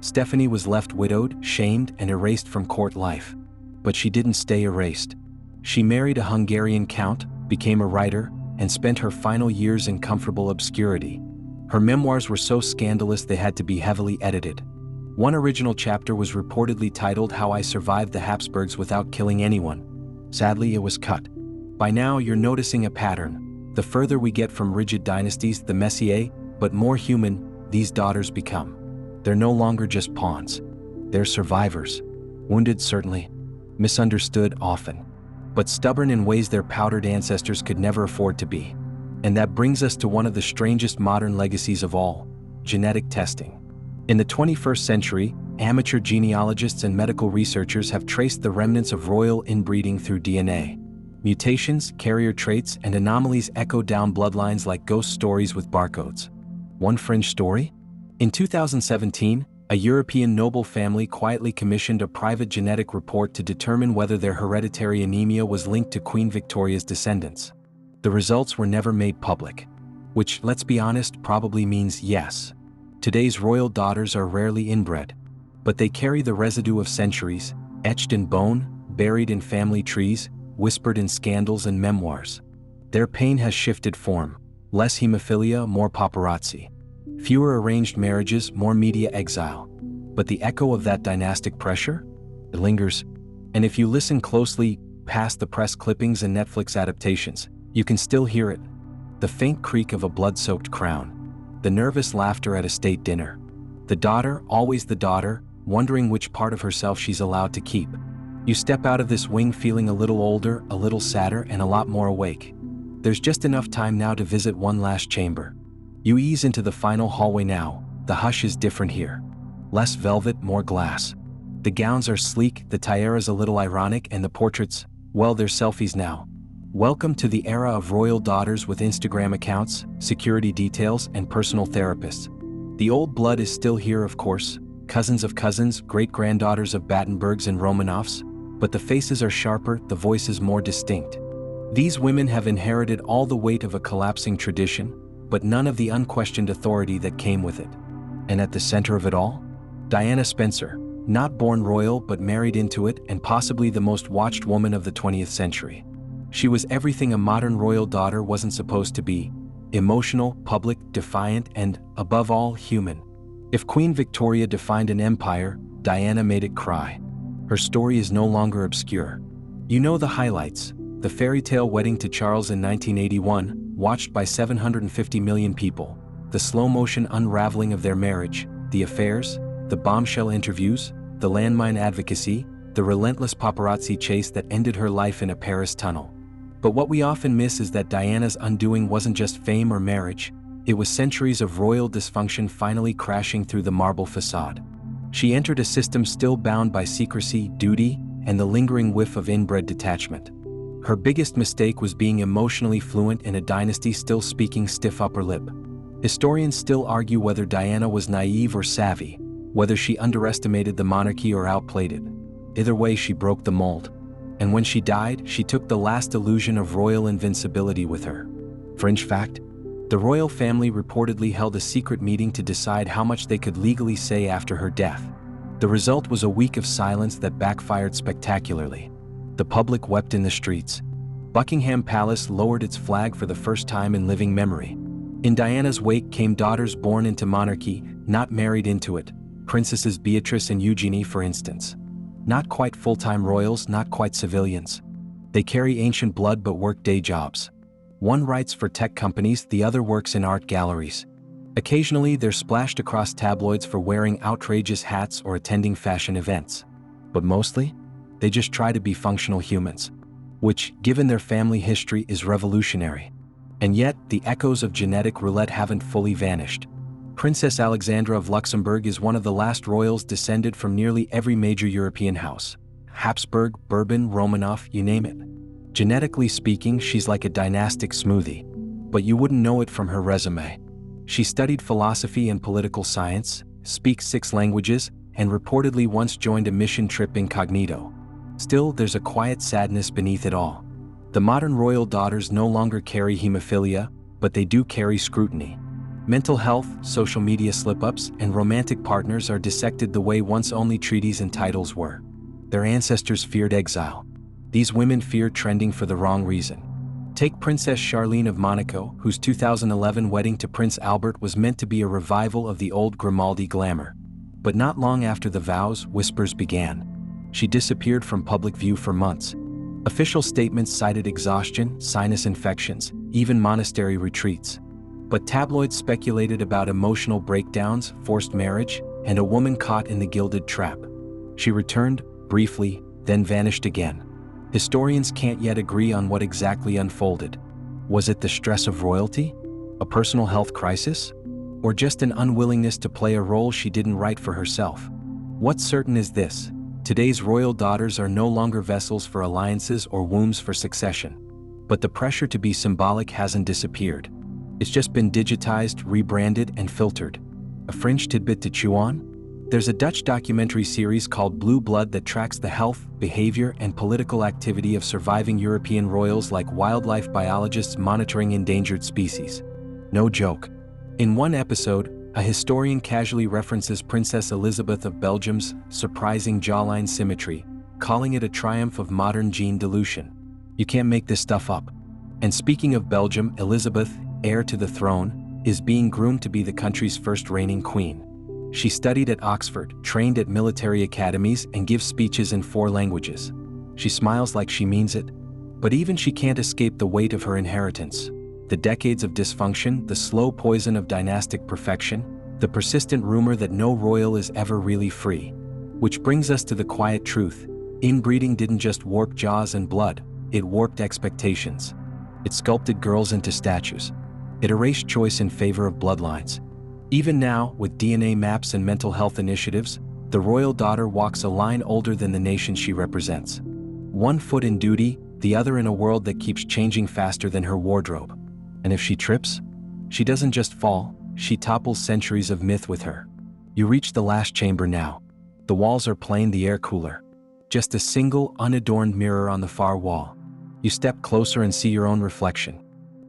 Stephanie was left widowed, shamed, and erased from court life. But she didn't stay erased. She married a Hungarian count, became a writer, and spent her final years in comfortable obscurity. Her memoirs were so scandalous they had to be heavily edited. One original chapter was reportedly titled How I Survived the Habsburgs Without Killing Anyone. Sadly, it was cut. By now, you're noticing a pattern. The further we get from rigid dynasties, the messier, but more human, these daughters become. They're no longer just pawns. They're survivors. Wounded, certainly. Misunderstood, often. But stubborn in ways their powdered ancestors could never afford to be. And that brings us to one of the strangest modern legacies of all: genetic testing. In the 21st century, amateur genealogists and medical researchers have traced the remnants of royal inbreeding through DNA. Mutations, carrier traits, and anomalies echo down bloodlines like ghost stories with barcodes. One fringe story? In 2017, a European noble family quietly commissioned a private genetic report to determine whether their hereditary anemia was linked to Queen Victoria's descendants. The results were never made public. Which, let's be honest, probably means yes. Today's royal daughters are rarely inbred. But they carry the residue of centuries, etched in bone, buried in family trees, whispered in scandals and memoirs. Their pain has shifted form. Less hemophilia, more paparazzi. Fewer arranged marriages, more media exile. But the echo of that dynastic pressure? It lingers. And if you listen closely, past the press clippings and Netflix adaptations, you can still hear it. The faint creak of a blood-soaked crown. The nervous laughter at a state dinner. The daughter, always the daughter, wondering which part of herself she's allowed to keep. You step out of this wing feeling a little older, a little sadder, and a lot more awake. There's just enough time now to visit one last chamber. You ease into the final hallway now. The hush is different here. Less velvet, more glass. The gowns are sleek, the tiaras a little ironic, and the portraits, well, they're selfies now. Welcome to the era of royal daughters with Instagram accounts, security details, and personal therapists. The old blood is still here, of course, cousins of cousins, great-granddaughters of Battenbergs and Romanovs, but the faces are sharper, the voices more distinct. These women have inherited all the weight of a collapsing tradition, but none of the unquestioned authority that came with it. And at the center of it all? Diana Spencer, not born royal but married into it and possibly the most watched woman of the 20th century. She was everything a modern royal daughter wasn't supposed to be: emotional, public, defiant, and, above all, human. If Queen Victoria defined an empire, Diana made it cry. Her story is no longer obscure. You know the highlights: the fairy tale wedding to Charles in 1981, watched by 750 million people, the slow-motion unraveling of their marriage, the affairs, the bombshell interviews, the landmine advocacy, the relentless paparazzi chase that ended her life in a Paris tunnel. But what we often miss is that Diana's undoing wasn't just fame or marriage, it was centuries of royal dysfunction finally crashing through the marble facade. She entered a system still bound by secrecy, duty, and the lingering whiff of inbred detachment. Her biggest mistake was being emotionally fluent in a dynasty still speaking stiff upper lip. Historians still argue whether Diana was naive or savvy, whether she underestimated the monarchy or outplayed it. Either way, she broke the mold. And when she died, she took the last illusion of royal invincibility with her. Fringe fact: the royal family reportedly held a secret meeting to decide how much they could legally say after her death. The result was a week of silence that backfired spectacularly. The public wept in the streets. Buckingham Palace lowered its flag for the first time in living memory. In Diana's wake came daughters born into monarchy, not married into it. Princesses Beatrice and Eugenie, for instance. Not quite full-time royals, not quite civilians. They carry ancient blood but work day jobs. One writes for tech companies, the other works in art galleries. Occasionally, they're splashed across tabloids for wearing outrageous hats or attending fashion events. But mostly, they just try to be functional humans, which, given their family history, is revolutionary. And yet, the echoes of genetic roulette haven't fully vanished. Princess Alexandra of Luxembourg is one of the last royals descended from nearly every major European house. Habsburg, Bourbon, Romanov, you name it. Genetically speaking, she's like a dynastic smoothie. But you wouldn't know it from her resume. She studied philosophy and political science, speaks 6 languages, and reportedly once joined a mission trip incognito. Still, there's a quiet sadness beneath it all. The modern royal daughters no longer carry hemophilia, but they do carry scrutiny. Mental health, social media slip-ups, and romantic partners are dissected the way once only treaties and titles were. Their ancestors feared exile. These women feared trending for the wrong reason. Take Princess Charlene of Monaco, whose 2011 wedding to Prince Albert was meant to be a revival of the old Grimaldi glamour. But not long after the vows, whispers began. She disappeared from public view for months. Official statements cited exhaustion, sinus infections, even monastery retreats. But tabloids speculated about emotional breakdowns, forced marriage, and a woman caught in the gilded trap. She returned, briefly, then vanished again. Historians can't yet agree on what exactly unfolded. Was it the stress of royalty? A personal health crisis? Or just an unwillingness to play a role she didn't write for herself? What's certain is this: today's royal daughters are no longer vessels for alliances or wombs for succession. But the pressure to be symbolic hasn't disappeared. It's just been digitized, rebranded, and filtered. A fringe tidbit to chew on? There's a Dutch documentary series called Blue Blood that tracks the health, behavior, and political activity of surviving European royals like wildlife biologists monitoring endangered species. No joke. In one episode, a historian casually references Princess Elizabeth of Belgium's surprising jawline symmetry, calling it a triumph of modern gene dilution. You can't make this stuff up. And speaking of Belgium, Elizabeth, heir to the throne, is being groomed to be the country's first reigning queen. She studied at Oxford, trained at military academies, and gives speeches in 4 languages. She smiles like she means it. But even she can't escape the weight of her inheritance. The decades of dysfunction, the slow poison of dynastic perfection, the persistent rumor that no royal is ever really free. Which brings us to the quiet truth: inbreeding didn't just warp jaws and blood, it warped expectations. It sculpted girls into statues. It erased choice in favor of bloodlines. Even now, with DNA maps and mental health initiatives, the royal daughter walks a line older than the nation she represents. One foot in duty, the other in a world that keeps changing faster than her wardrobe. And if she trips, she doesn't just fall, she topples centuries of myth with her. You reach the last chamber now. The walls are plain, the air cooler. Just a single, unadorned mirror on the far wall. You step closer and see your own reflection.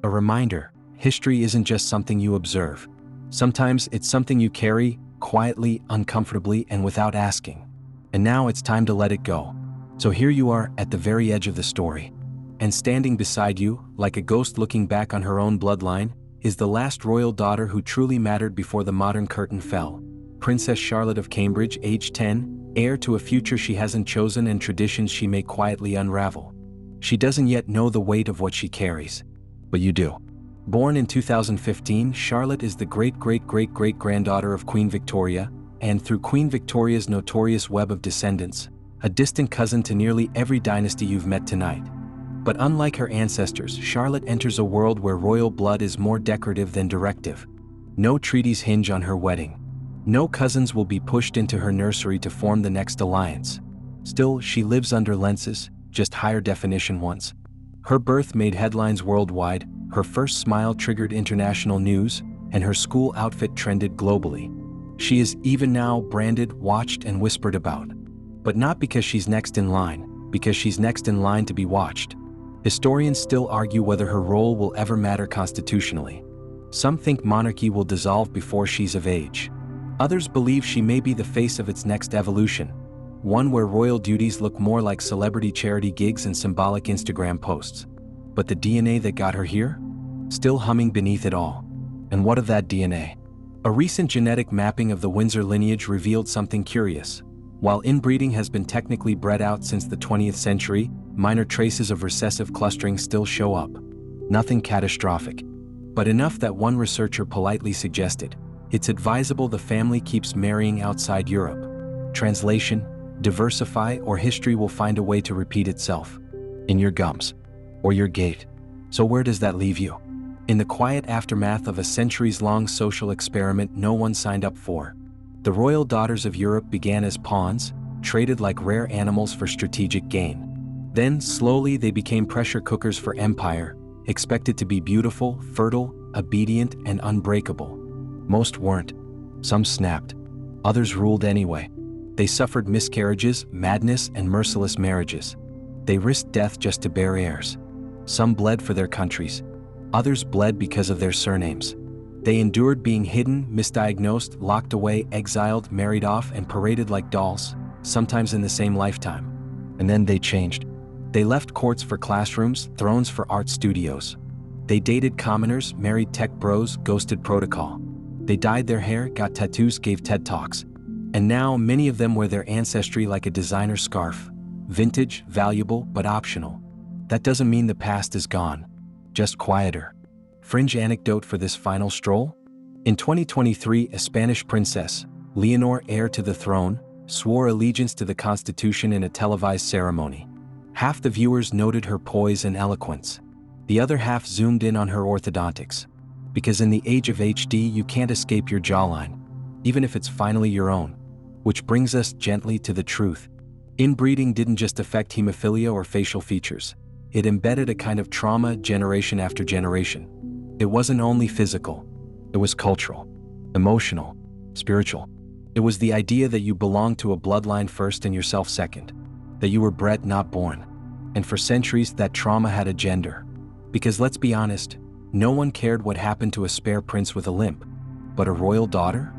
A reminder: history isn't just something you observe. Sometimes it's something you carry, quietly, uncomfortably, and without asking. And now it's time to let it go. So here you are, at the very edge of the story. And standing beside you, like a ghost looking back on her own bloodline, is the last royal daughter who truly mattered before the modern curtain fell. Princess Charlotte of Cambridge, age 10, heir to a future she hasn't chosen and traditions she may quietly unravel. She doesn't yet know the weight of what she carries. But you do. Born in 2015, Charlotte is the great-great-great-great-granddaughter of Queen Victoria, and through Queen Victoria's notorious web of descendants, a distant cousin to nearly every dynasty you've met tonight. But unlike her ancestors, Charlotte enters a world where royal blood is more decorative than directive. No treaties hinge on her wedding. No cousins will be pushed into her nursery to form the next alliance. Still, she lives under lenses, just higher definition ones. Her birth made headlines worldwide, her first smile triggered international news, and her school outfit trended globally. She is even now branded, watched, and whispered about. But not because she's next in line, because she's next in line to be watched. Historians still argue whether her role will ever matter constitutionally. Some think monarchy will dissolve before she's of age. Others believe she may be the face of its next evolution, one where royal duties look more like celebrity charity gigs and symbolic Instagram posts. But the DNA that got her here? Still humming beneath it all. And what of that DNA? A recent genetic mapping of the Windsor lineage revealed something curious. While inbreeding has been technically bred out since the 20th century, minor traces of recessive clustering still show up. Nothing catastrophic, but enough that one researcher politely suggested, it's advisable the family keeps marrying outside Europe. Translation: diversify or history will find a way to repeat itself. In your gums. Or your gate. So where does that leave you? In the quiet aftermath of a centuries-long social experiment no one signed up for. The royal daughters of Europe began as pawns, traded like rare animals for strategic gain. Then, slowly, they became pressure cookers for empire, expected to be beautiful, fertile, obedient, and unbreakable. Most weren't. Some snapped. Others ruled anyway. They suffered miscarriages, madness, and merciless marriages. They risked death just to bear heirs. Some bled for their countries. Others bled because of their surnames. They endured being hidden, misdiagnosed, locked away, exiled, married off, and paraded like dolls, sometimes in the same lifetime. And then they changed. They left courts for classrooms, thrones for art studios. They dated commoners, married tech bros, ghosted protocol. They dyed their hair, got tattoos, gave TED Talks. And now many of them wear their ancestry like a designer scarf. Vintage, valuable, but optional. That doesn't mean the past is gone. Just quieter. Fringe anecdote for this final stroll? In 2023, a Spanish princess, Leonor, heir to the throne, swore allegiance to the Constitution in a televised ceremony. Half the viewers noted her poise and eloquence. The other half zoomed in on her orthodontics. Because in the age of HD you can't escape your jawline, even if it's finally your own. Which brings us gently to the truth. Inbreeding didn't just affect hemophilia or facial features. It embedded a kind of trauma generation after generation. It wasn't only physical. It was cultural, emotional, spiritual. It was the idea that you belonged to a bloodline first and yourself second. That you were bred, not born. And for centuries that trauma had a gender. Because let's be honest, no one cared what happened to a spare prince with a limp. But a royal daughter?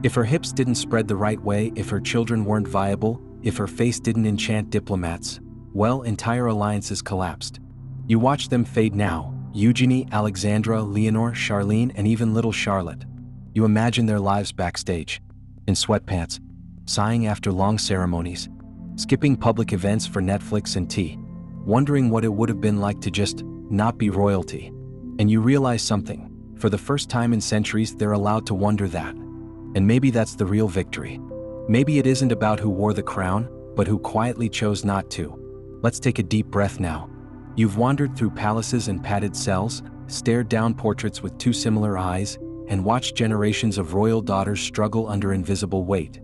If her hips didn't spread the right way, if her children weren't viable, if her face didn't enchant diplomats, well, entire alliances collapsed. You watch them fade now, Eugenie, Alexandra, Leonore, Charlene, and even little Charlotte. You imagine their lives backstage, in sweatpants, sighing after long ceremonies, skipping public events for Netflix and tea, wondering what it would have been like to just not be royalty. And you realize something. For the first time in centuries, they're allowed to wonder that. And maybe that's the real victory. Maybe it isn't about who wore the crown, but who quietly chose not to. Let's take a deep breath now. You've wandered through palaces and padded cells, stared down portraits with two similar eyes, and watched generations of royal daughters struggle under invisible weight.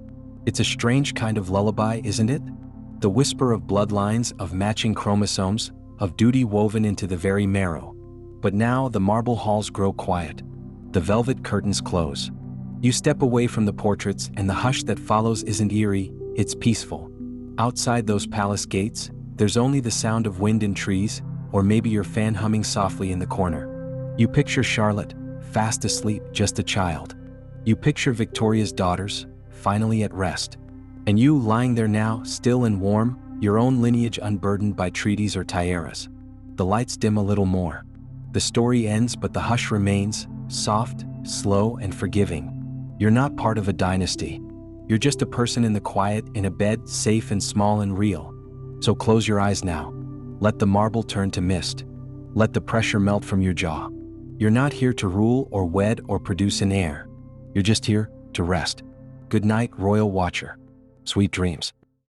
It's a strange kind of lullaby, isn't it? The whisper of bloodlines, of matching chromosomes, of duty woven into the very marrow. But now the marble halls grow quiet. The velvet curtains close. You step away from the portraits and the hush that follows isn't eerie, it's peaceful. Outside those palace gates, there's only the sound of wind in trees, or maybe your fan humming softly in the corner. You picture Charlotte, fast asleep, just a child. You picture Victoria's daughters, finally at rest. And you lying there now, still and warm, your own lineage unburdened by treaties or tiaras. The lights dim a little more. The story ends, but the hush remains, soft, slow, and forgiving. You're not part of a dynasty. You're just a person in the quiet, in a bed, safe and small and real. So close your eyes now. Let the marble turn to mist. Let the pressure melt from your jaw. You're not here to rule or wed or produce an heir. You're just here to rest. Good night, royal watcher. Sweet dreams.